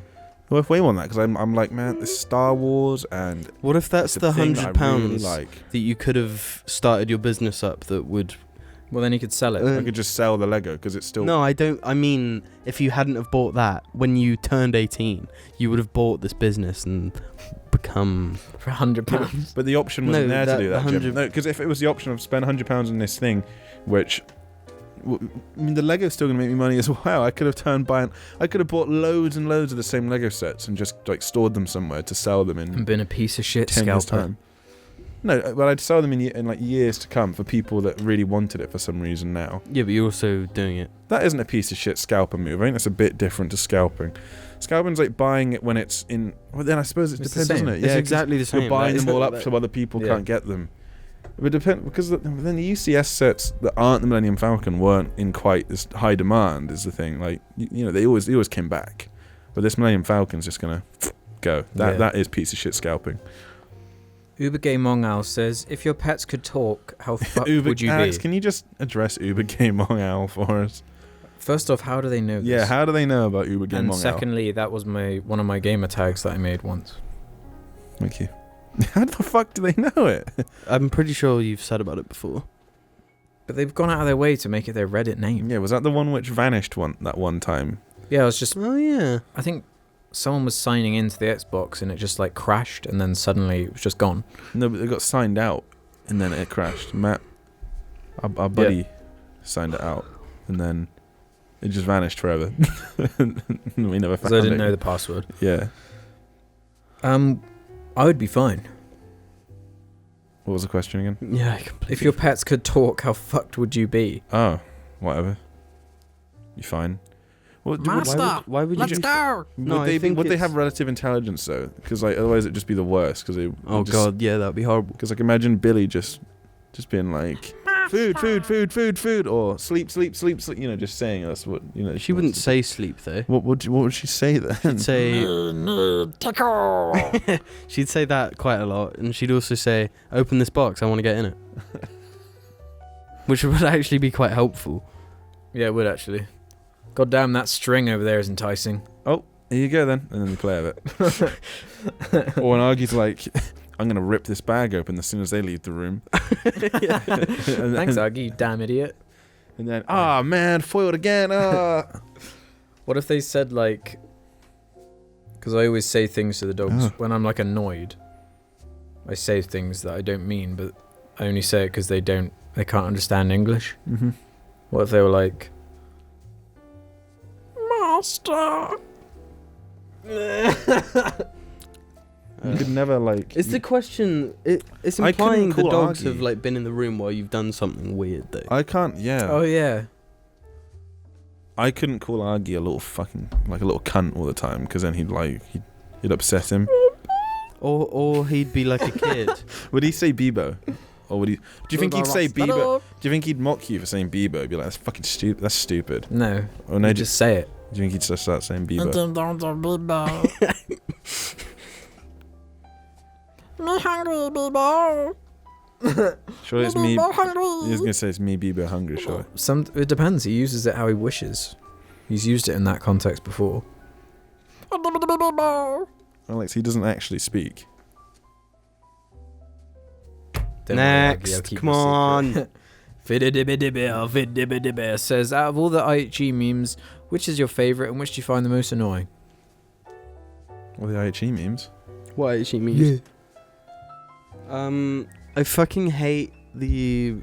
They're worth way more than that, because I'm like, man, this Star Wars and... What if that's the £100 really like. that you could have started your business up that would... Well, then you could sell it. I could just sell the Lego, because it's still... No, I don't... I mean, if you hadn't have bought that, when you turned 18, you would have bought this business and become... For £100. But the option wasn't there to do that, Jim. 100 No, because if it was the option of spend £100 on this thing, which... I mean, the Lego's still going to make me money as well. I could have bought loads and loads of the same Lego sets and just, like, stored them somewhere to sell them in... And been a piece of shit 10 years' scalper. time. No, but I'd sell them in like years to come for people that really wanted it for some reason now. Yeah, but you're also doing it. That isn't a piece of shit scalper move. I think that's a bit different to scalping. Scalping's like buying it when it's in... Well, then I suppose it depends, doesn't it? It's exactly the same. You're buying them all up so other people can't get them. But because then the UCS sets that aren't the Millennium Falcon weren't in quite as high demand is the thing. Like, you know, they always came back. But this Millennium Falcon's just going to go. That is piece of shit scalping. Uber Gay Mongal says, if your pets could talk, how fucked would you Alex, be? can you just address Uber Gay Mongal for us? First off, how do they know this? Yeah, how do they know about Uber Gay Mongal? And secondly, that was one of my gamer tags that I made once. Thank you. How the fuck do they know it? I'm pretty sure you've said about it before. But they've gone out of their way to make it their Reddit name. Yeah, was that the one which vanished that one time? Yeah, I was just... Oh, yeah. I think someone was signing into the Xbox and it just like crashed and then suddenly it was just gone. No, but they got signed out and then it crashed. Matt, our buddy, signed it out and then it just vanished forever. We never found it. So I didn't know the password. Yeah. I would be fine. What was the question again? Yeah, completely. If your pets could talk, how fucked would you be? Oh, whatever. You fine. Well, Why would you go! No, would they have relative intelligence though? Because like otherwise it'd just be the worst. Because they. Oh god, yeah, that'd be horrible. Because like imagine Billy just being like, food, or sleep. You know, just saying us what you know. She wouldn't say sleep though. What would she say then? She'd say she'd say that quite a lot, and she'd also say, "Open this box, I want to get in it," which would actually be quite helpful. Yeah, it would actually. God damn, that string over there is enticing. Oh, here you go then, and then they play with it. Or when Argy's like, I'm gonna rip this bag open as soon as they leave the room. Thanks, Argy, you damn idiot. And then, man, foiled again. What if they said like, because I always say things to the dogs when I'm like annoyed. I say things that I don't mean, but I only say it because they can't understand English. Mm-hmm. What if they were like, Master? You could never like. Is the question? It's I implying couldn't the call dogs Argy. have like been in the room while you've done something weird though. I can't. Yeah. Oh yeah. I couldn't call Argy a little fucking like a little cunt all the time because then he'd upset him. Or he'd be like a kid. Would he say Bebo? Or would he? Do you think he'd say Bebo? Do you think he'd mock you for saying Bebo? He'd be like, that's fucking stupid. That's stupid. No. Or no, You just say it. do you think he'd just start saying Bebo? Me hungry, Bebo. Surely it's me. He was gonna say it's me, Bebo, hungry. Surely. It depends. He uses it how he wishes. He's used it in that context before. Alex, he doesn't actually speak. Don't worry, Aggie, I'll Next, keep come your on. secret. Vidibidibir says, out of all the IHE memes, which is your favourite and which do you find the most annoying? Well, the IHE memes. What actually means? I fucking hate the.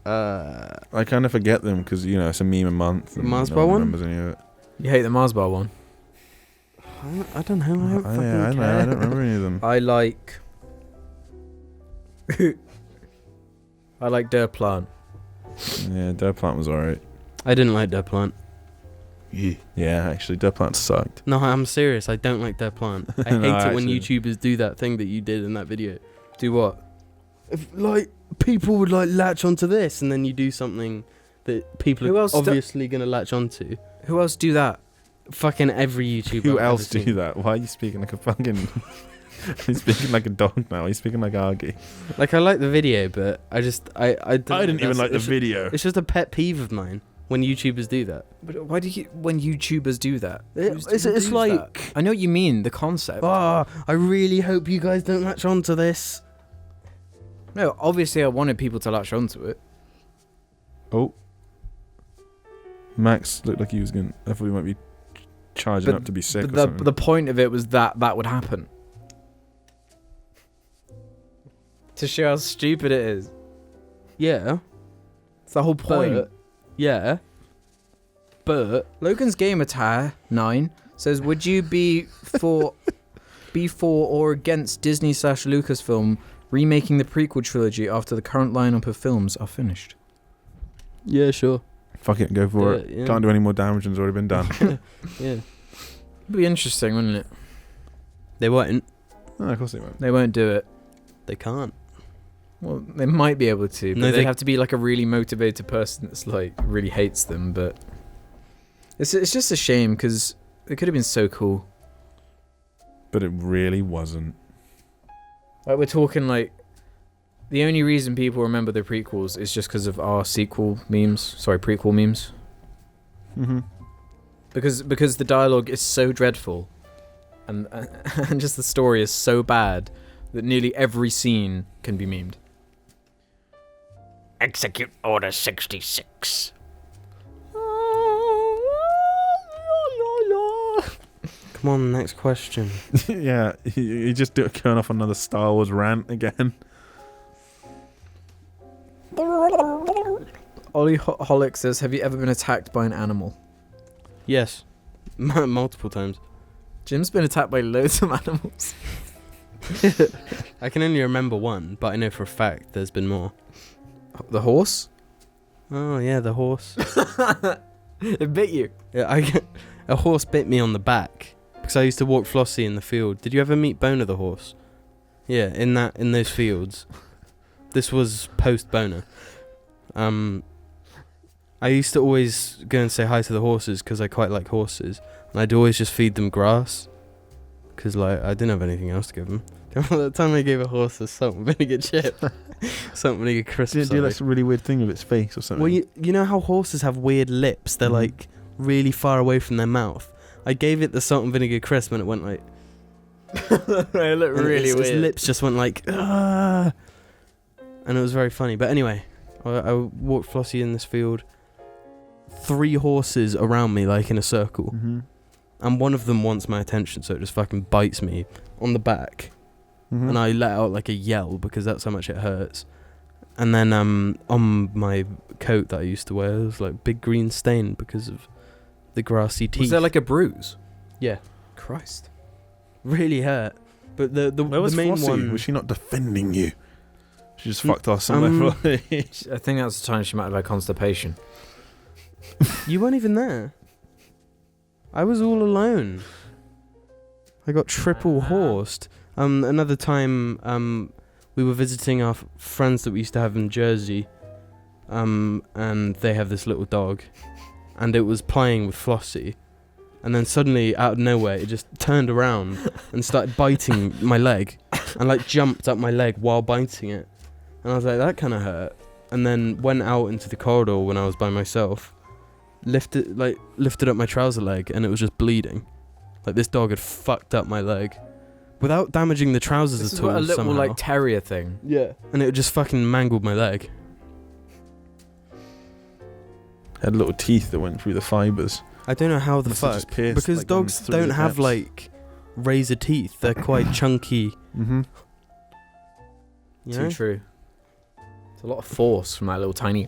I kind of forget them because you know it's a meme a month. The and Mars no bar one one? remembers any of it. You hate the Mars bar one? I don't know. I don't fucking I care. know. I don't remember any of them. I like... I like Der Plant. Yeah, Dead Plant was alright. I didn't like Der Plant. Yeah, actually, Dead Plant sucked. No, I'm serious. I don't like Der Plant. I hate No, it when actually. YouTubers do that thing that you did in that video. Do what? If, like, people would like latch onto this, and then you do something that people Who are else obviously gonna latch onto. Who else do that? Fucking every YouTuber. Who I've ever else do seen. that? Why are you speaking like a fucking... He's speaking like a dog now. He's speaking like Argy. Like, I like the video, but I just I don't I didn't even that's- like the it's video. It's just a pet peeve of mine when YouTubers do that. But why do you... When YouTubers do that? It's like, I know what you mean, the concept. I really hope you guys don't latch onto this. No, obviously I wanted people to latch onto it. Oh. Max looked like he was going... I thought he might be charging up to be sick or But something. the point of it was that would happen. To show how stupid it is. Yeah, It's the whole point. but yeah, but Logan's Game Attire 9 says, would you be for or against Disney / Lucasfilm remaking the prequel trilogy after the current lineup of films are finished? yeah, sure, Fuck it, go for it. yeah. Can't do any more damage than has already been done. yeah. It'd be interesting, wouldn't it? They won't. No, of course they won't. They won't do it. They can't. Well, they might be able to, but No, they they- have to be like a really motivated person that's like really hates them. But it's just a shame because it could have been so cool. But it really wasn't. Like we're talking like the only reason people remember the prequels is just because of our prequel memes. Mm-hmm. Because the dialogue is so dreadful, and and just the story is so bad that nearly every scene can be memed. Execute Order 66. Come on, next question. Yeah, you just going off another Star Wars rant again. Ollie Holic says, have you ever been attacked by an animal? Yes. Multiple times. Jim's been attacked by loads of animals. I can only remember one, but I know for a fact there's been more. The horse? Oh, yeah, the horse. It bit you. Yeah, a horse bit me on the back because I used to walk Flossie in the field. Did you ever meet Boner the horse? Yeah, in those fields. This was post Boner. I used to always go and say hi to the horses because I quite like horses, and I'd always just feed them grass because like I didn't have anything else to give them. The time I gave a horse a salt and vinegar chip, salt and vinegar crisp. Did it do like a really weird thing with its face or something? Well, you know how horses have weird lips? They're like really far away from their mouth. I gave it the salt and vinegar crisp and it went like. It looked really its weird. lips just went like. Ah! And it was very funny. But anyway, I walked Flossie in this field. 3 horses around me, like in a circle. Mm-hmm. And one of them wants my attention, so it just fucking bites me on the back. Mm-hmm. And I let out like a yell because that's how much it hurts. And then on my coat that I used to wear, there was like big green stain because of the grassy teeth. Was there like a bruise? Yeah. Christ. Really hurt. But the Where was main Flossie? one... Was she not defending you? She just fucked off somewhere. I think that's the time she might have had constipation. You weren't even there. I was all alone. I got triple horsed. Another time, we were visiting our friends that we used to have in Jersey, and they have this little dog, and it was playing with Flossie, and then suddenly, out of nowhere, it just turned around and started biting my leg, and like jumped up my leg while biting it, and I was like, that kind of hurt, and then went out into the corridor when I was by myself, lifted up my trouser leg, and it was just bleeding. Like this dog had fucked up my leg without damaging the trousers This is at all. a little somehow. like terrier thing. Yeah, and it just fucking mangled my leg. Had little teeth that went through the fibres. I don't know how the Must have fuck, just pierced, because like, gone dogs through don't the have depths. like razor teeth. They're quite chunky. Mm-hmm. You Too know? true. It's a lot of force from that little tiny.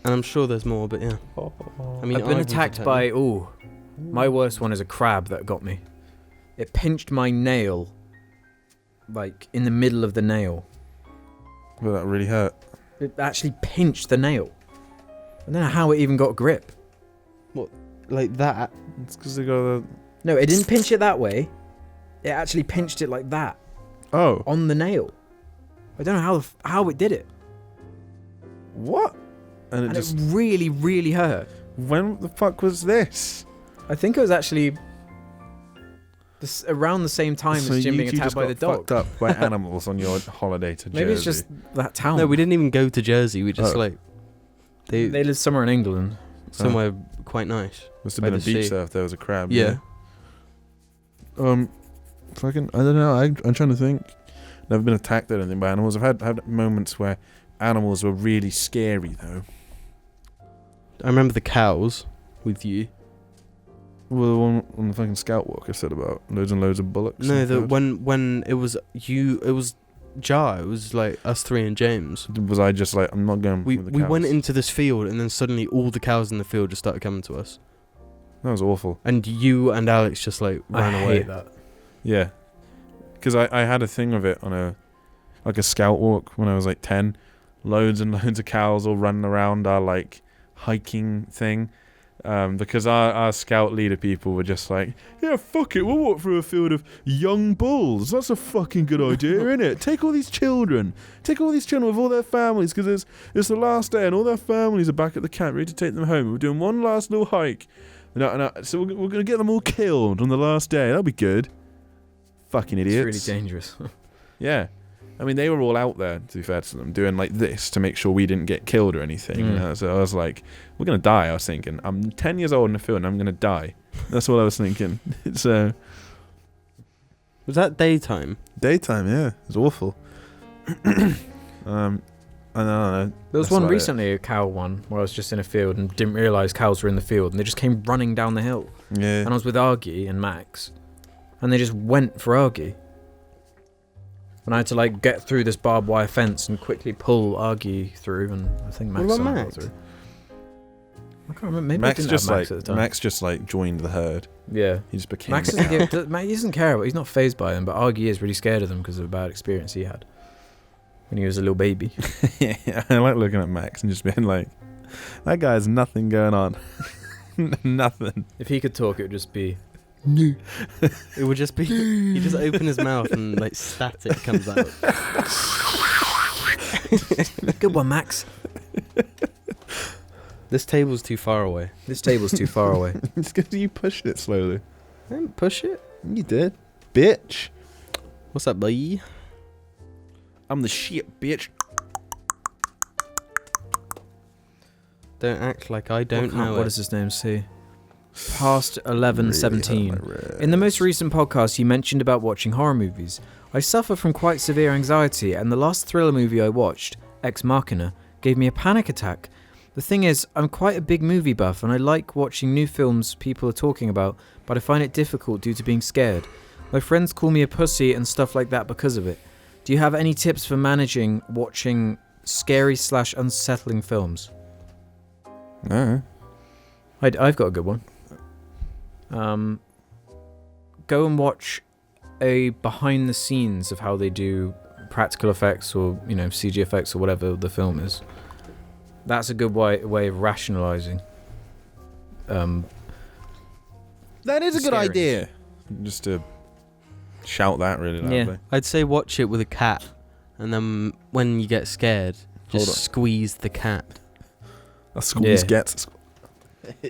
And I'm sure there's more, but yeah. I mean, I've been I attacked was by. Ooh, my worst one is a crab that got me. It pinched my nail, like in the middle of the nail. Well, that really hurt. It actually pinched the nail. I don't know how it even got grip. like that. It's because they got the... No, it didn't pinch it that way. It actually pinched it like that Oh. on the nail. I don't know how it did it. What? And it And just... it really, really hurt. When the fuck was this? I think it was actually around the same time So as Jim you being two attacked just by got the dog. fucked up by animals on your holiday to Jersey. Maybe it's just that town. No, we didn't even go to Jersey. We just Oh. like they They live somewhere in England. somewhere quite nice. Must have by been a the beach sea. there if there was a crab. Yeah. Fucking, I don't know. I'm trying to think. Never been attacked or anything by animals. I've had moments where animals were really scary though. I remember the cows with you. Well, the one on the fucking scout walk I said about loads and loads of bullocks. No, and the stuff. when it was you, it was Jar. It was like us 3 and James. Was I just like, I'm not going We with the cows. went into this field and then suddenly all the cows in the field just started coming to us. That was awful. And you and Alex just like ran I away. hate that. Yeah. Because I had a thing of it on a scout walk when I was like 10. Loads and loads of cows all running around our like hiking thing. Because our scout leader people were just like, yeah, fuck it, we'll walk through a field of young bulls. That's a fucking good idea, innit? Take all these children with all their families, because it's the last day and all their families are back at the camp ready to take them home. We're doing one last little hike. So we're going to get them all killed on the last day. That'll be good. Fucking idiots. It's really dangerous. Yeah. I mean, they were all out there, to be fair to them, doing like this to make sure we didn't get killed or anything. So I was like, we're going to die, I was thinking. I'm 10 years old in the field and I'm going to die. That's what I was thinking. So Was that daytime? daytime, yeah. It was awful. I don't know. There was That's one about it. recently, a cow one, where I was just in a field and didn't realise cows were in the field, and they just came running down the hill. Yeah. And I was with Argy and Max, and they just went for Argy. And I had to like get through this barbed wire fence and quickly pull Argy through, and I think Max What about somehow got Max? through. I can't remember. Maybe Max I didn't just have Max like at the time. Max just like joined the herd. Yeah. He just became. Max doesn't he doesn't care about. He's not phased by them, but Argy is really scared of them because of a bad experience he had when he was a little baby. Yeah, I like looking at Max and just being like, that guy has nothing going on. Nothing. If he could talk, it would just be. It would just be he just open his mouth and like static comes out. Good one, Max. This table's too far away. This table's too far away. It's because you pushed it slowly. I didn't push it. You did, bitch. What's up, boy? I'm the shit, bitch. Don't act like I don't know What it. does his name say? Past Really 11:17. hurt my wrist. In the most recent podcast, you mentioned about watching horror movies. I suffer from quite severe anxiety, and the last thriller movie I watched, Ex Machina, gave me a panic attack. The thing is, I'm quite a big movie buff, and I like watching new films people are talking about, but I find it difficult due to being scared. My friends call me a pussy and stuff like that because of it. Do you have any tips for managing watching scary/unsettling films? No. I've got a good one. Go and watch a behind the scenes of how they do practical effects or CG effects or whatever the film is. That's a good way of rationalizing. That is a good Scary. idea. Just to shout that really loudly. Yeah. I'd say watch it with a cat, and then when you get scared, Hold just on. squeeze the cat. A squeeze Yeah. gets.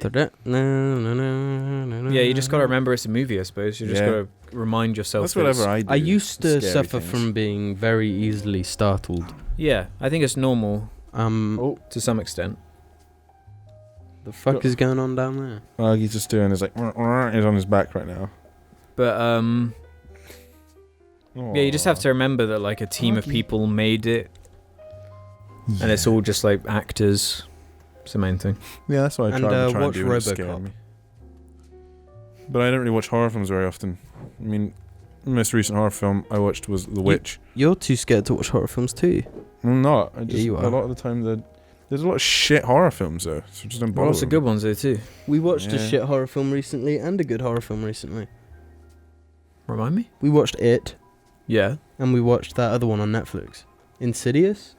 Yeah, you just gotta remember it's a movie, I suppose. You just Yeah. gotta remind yourself. That's that whatever it's- I do. I used to Scary suffer things. from being very easily startled. Yeah, I think it's normal to some extent. The fuck is going on down there? Well, he's just doing. He's like, he's on his back right now. But yeah, you just have to remember that like a team of Argy. people made it, and it's all just like actors. It's the main thing. Yeah, that's what I And, try and watch do when it's scaring RoboCop. me. But I don't really watch horror films very often. I mean, the most recent horror film I watched was The Witch. You're too scared to watch horror films too. I'm not. I just, you a are. lot of the time, there's a lot of shit horror films though. So just don't bother. Lots of with good them. ones there too. We watched a Yeah. shit horror film recently and a good horror film recently. Remind me? We watched It, Yeah. and we watched that other one on Netflix, Insidious,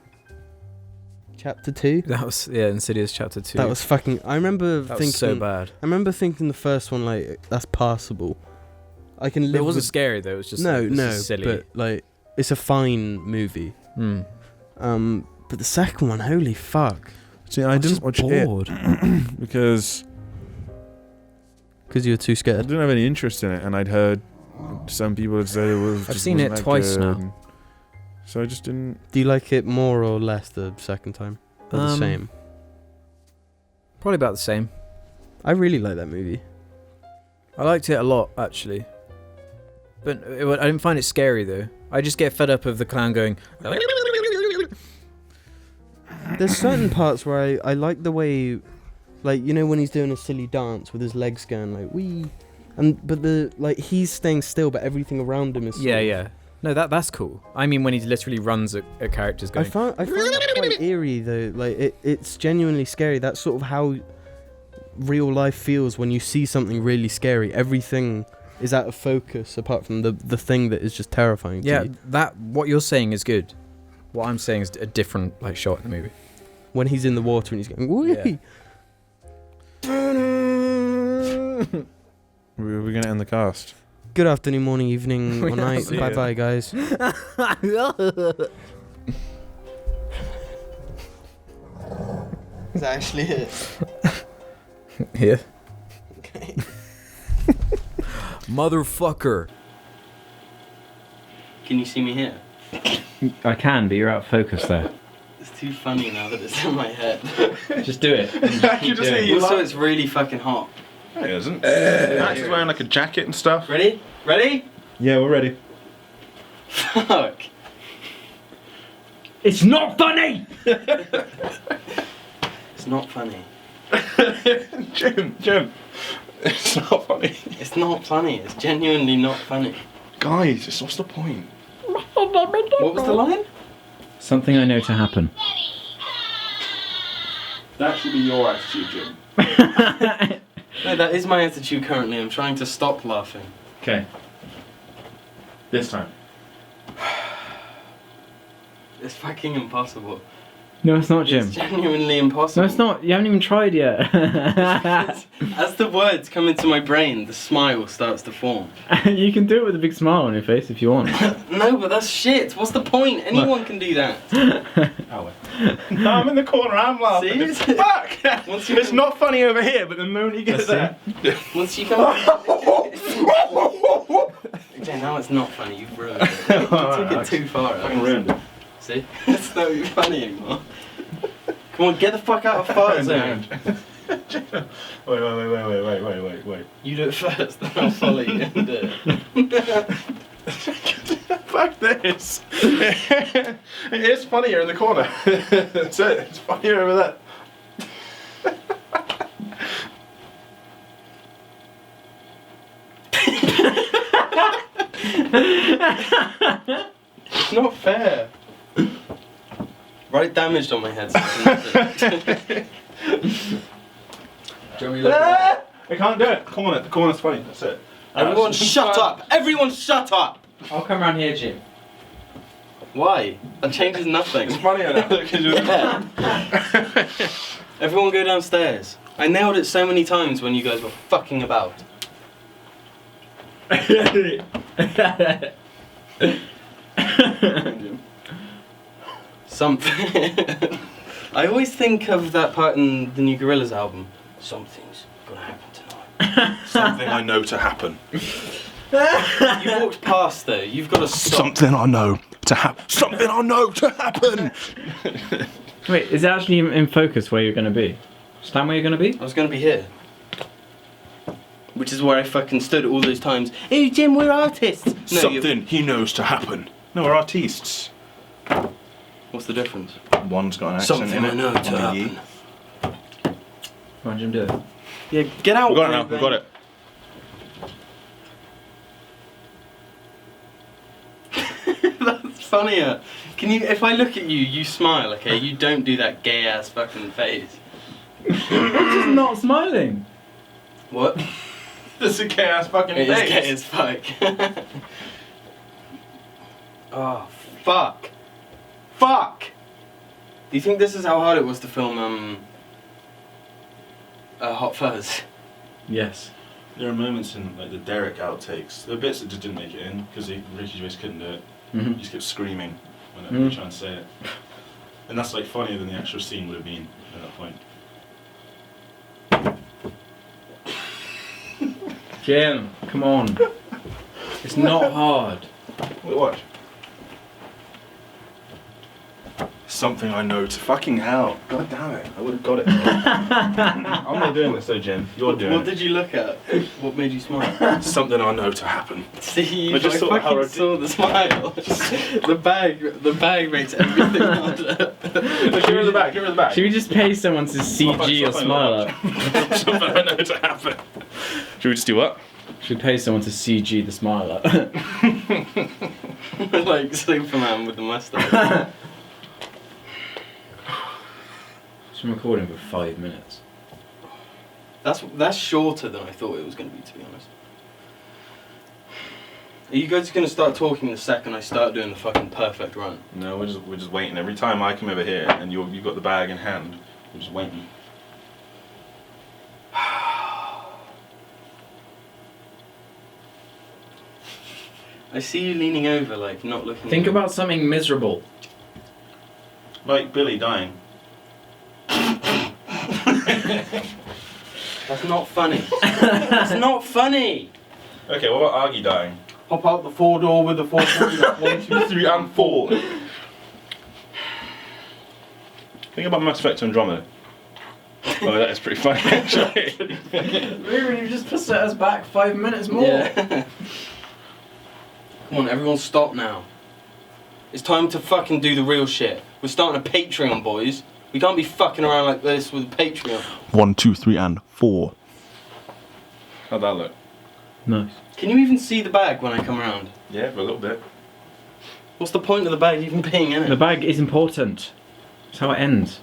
Chapter 2. That was Insidious Chapter 2. That was fucking. I remember that thinking. was so bad. I remember thinking the first one like that's passable. I can live. It wasn't with, scary though. It was just no, like, this no, is silly. but like it's a fine movie. Mm. But the second one, holy fuck! See, I didn't was watch just bored it because because you were too I scared. didn't have any interest in it, and I'd heard some people had said it was. I've just seen wasn't it that twice good, now. and so I just didn't. Do you like it more or less the second time? Or the same? Probably about the same. I really like that movie. I liked it a lot actually, but I didn't find it scary though. I just get fed up of the clown going. There's certain parts where I like the way, like when he's doing a silly dance with his legs going like wee, but the like he's staying still, but everything around him is. Yeah, yeah. No, that's cool. I mean, when he literally runs at characters I going. found that quite eerie though. Like it's genuinely scary. That's sort of how real life feels when you see something really scary. Everything is out of focus apart from the thing that is just terrifying. Yeah, To you. what you're saying is good. What I'm saying is a different shot in the movie. When he's in the water and he's going wee. We're gonna end the cast. Good afternoon, morning, evening, We or have night. to. Bye bye, guys. Is that actually it? Yeah. Motherfucker. Can you see me here? I can, but you're out of focus there. It's too funny now that it's in my head. Just do it. I can just hear you Also, laugh. it's really fucking hot. No, it isn't. Max is wearing like a jacket and stuff. Ready? Ready? Yeah, we're ready. Fuck. It's not funny! It's not funny. Jim. It's not funny. It's not funny. It's genuinely not funny. Guys, what's the point? What was the line? Something I know to happen. That should be your attitude, Jim. No, that is my attitude currently. I'm trying to stop laughing. Okay. This time. It's fucking impossible. No, it's not, Jim. It's genuinely impossible. No, it's not. You haven't even tried yet. As the words come into my brain, the smile starts to form. You can do it with a big smile on your face if you want. No, but that's shit. What's the point? Anyone can do that. Oh, no, I'm in the corner. I'm laughing. See? Fuck! Once you It's not funny over here, but the moment you get there. Once you come. Okay, now it's not funny. You've ruined it. You took it too far. I ruined it. See? It's not even funny anymore. Come on, get the fuck out of fart zone. Wait. You do it first, then I'll follow you and do it. Fuck this. It is funnier in the corner. That's it. It's funnier over there. It's not fair. Right damaged on my head. So I I can't do it. Corner. The corner's funny. That's it. Everyone shut up! Everyone shut up! I'll come around here, Jim. Why? That changes nothing. It's funnier now. Yeah. Everyone go downstairs. I nailed it so many times when you guys were fucking about. Something. I always think of that part in the new Gorillaz album. Something's gonna happen tonight. Something I know to happen. You walked past though. You've got to stop. Something I know to happen. Something I know to happen. Wait, is it actually in focus where you're going to be? Stand where you're going to be? I was gonna be here. Which is where I fucking stood all those times. Hey Jim, we're artists. No, Something he knows to happen. No, we're artistes. What's the difference? One's got an accent Something in it. I know to on the ye. happen. Come on, Jim, do it. Yeah, get out. We've got it now. We've got it. That's funnier. Can you? If I look at you, you smile. Okay, you don't do that gay ass fucking face. I'm just not smiling. What? This is a chaos fucking It is face. gay as fuck. Oh fuck! Fuck! Do you think this is how hard it was to film Hot Fuzz? Yes. There are moments in like the Derek outtakes. There are bits that just didn't make it in because Ricky Gervais couldn't do it. Mm-hmm. He just kept screaming whenever he was trying to say it, and that's like funnier than the actual scene would have been at that point. Jim, come on. It's not hard. Wait, watch. Something I know to fucking hell. God damn it! I would have got it. I'm not doing this though, Jim. You're doing What it. did you look at? What made you smile? Something I know to happen. See, I just I saw how fucking saw the smile. the bag makes everything harder. Give her the back. Give her the back. Should we just pay someone to CG your smile up? Something I know to happen. Should we just do what? Should we pay someone to CG the smile up? Like Superman with the mustache. It's been recording for 5 minutes. That's shorter than I thought it was going to be, to be honest. Are you guys going to start talking the second I start doing the fucking perfect run? No, we're just waiting. Every time I come over here and you've got the bag in hand, we're just waiting. I see you leaning over, like, not looking. Think about something miserable. Like Billy dying. That's not funny. That's not funny. Okay, what about Argy dying? Hop out the 4-door with the 4-door. 1, 2, 3, and 4. Think about Mass Effect Andromeda. Oh, that is pretty funny, actually. Ruben, you just set us back 5 minutes more. Yeah. Come on, everyone stop now. It's time to fucking do the real shit. We're starting a Patreon, boys. We can't be fucking around like this with a Patreon. 1, 2, 3, and 4. How'd that look? Nice. Can you even see the bag when I come around? Yeah, for a little bit. What's the point of the bag even being in it? The bag is important. That's how it ends.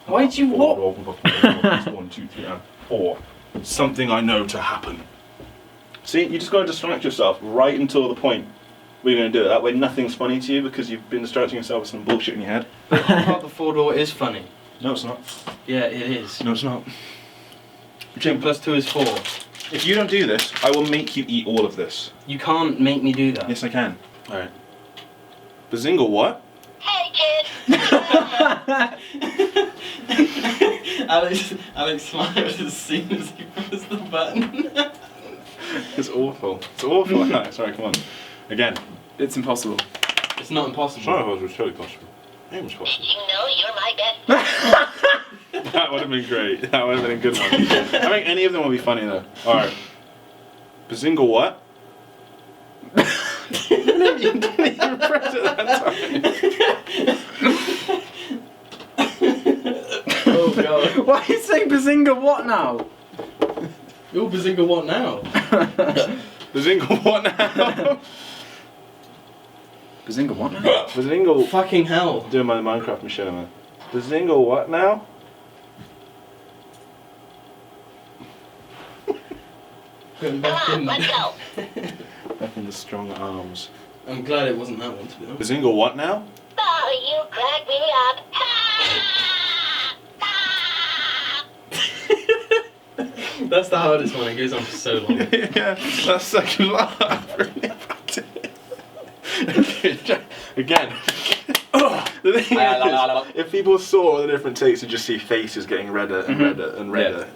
Why'd you what? 1, 2, 3, and 4. Something I know to happen. See, you just got to distract yourself right until the point where you're going to do it. That way nothing's funny to you because you've been distracting yourself with some bullshit in your head. Part the 4 door is funny. No, it's not. Yeah, it is. No, it's not. 2 plus 2 is 4. If you don't do this, I will make you eat all of this. You can't make me do that. Yes, I can. Alright. Bazingle what? Hey, kid. Alex smiled as soon as he pressed the button. It's awful. It's awful. Sorry, come on. Again. It's impossible. It's not impossible. Sorry, it was totally possible. It was Did possible. you know you're my best friend? That would have been great. That would have been a good one. I think any of them would be funny though. Alright. Bazingle what? You didn't even press it that time. Oh god. Why are you saying Bazinga what now? You're Bazinga what now? Bazingle what now? Bazinga what now? Bazingle. Fucking hell. Doing my Minecraft machine, man. Bazingle what now? Going Come back on, in. let's go. Back in the strong arms. I'm glad it wasn't that one to be honest. Bazingle what now? Oh, you crack me up. That's the hardest one, it goes on for so long. Yeah, that second laugh really fucked it. Again. The thing is, if people saw all the different takes, you'd just see faces getting redder and redder and redder.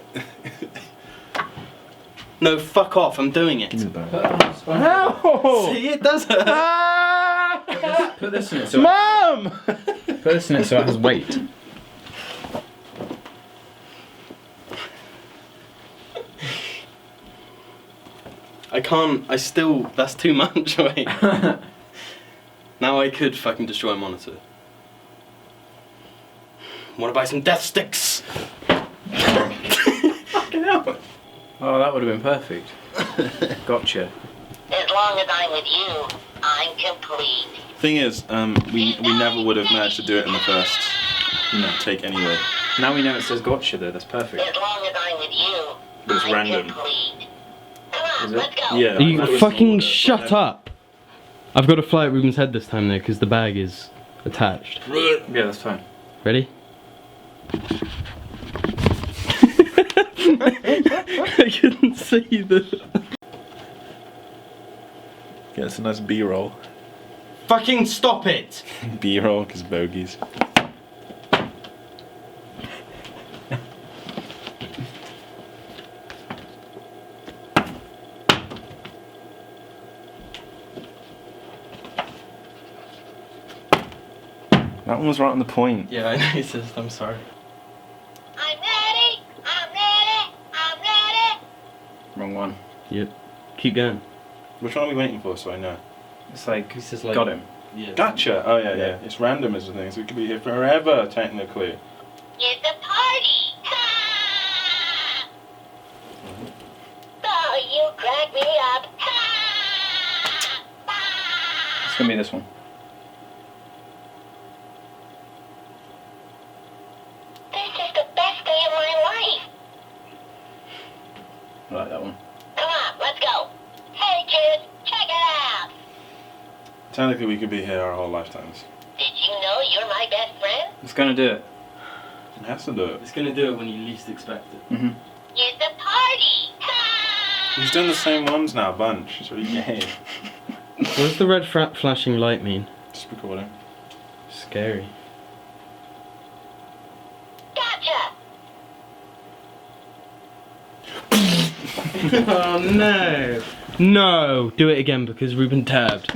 No, fuck off, I'm doing it. No! See, it does hurt. Put this in it so Mom! put this in it so it has weight. That's too much, wait. Now I could fucking destroy a monitor. Wanna buy some death sticks? Fucking hell. Oh, that would have been perfect. Gotcha. As long as I'm with you, I'm complete. Thing is, we never would have managed to do it in the first take anyway. Now we know it says gotcha though, that's perfect. As long as I'm with you, But it's I'm random. complete. Come on, Is it? let's go. Yeah. You that was fucking order, shut but then- up. I've got to fly at Ruben's head this time though, because the bag is attached. Yeah, that's fine. Ready? I couldn't see the... Yeah, it's a nice B-roll. Fucking stop it! B-roll, because bogeys. That one was right on the point. Yeah, I noticed, I'm sorry. I'm ready. I'm ready. I'm ready. Wrong one. Yep. Keep going. Which one are we waiting for so I know? It's like, This is like... got him. Yeah. Gotcha! Oh yeah. It's random as the thing, so it could be here forever, technically. It's a party. Ha! Oh, you crack me up. Ha! It's gonna be this one. This is the best day of my life. I like that one. Come on, let's go. Hey, kids, check it out. Technically, we could be here our whole lifetimes. Did you know you're my best friend? It's gonna do it. It has to do it. It's gonna do it when you least expect it. Mm-hmm. It's a party. Ha! He's done the same ones now, a bunch. It's really gay. What does the red flashing light mean? Just recording. Scary. Gotcha. Oh no! No! Do it again because Ruben tabbed.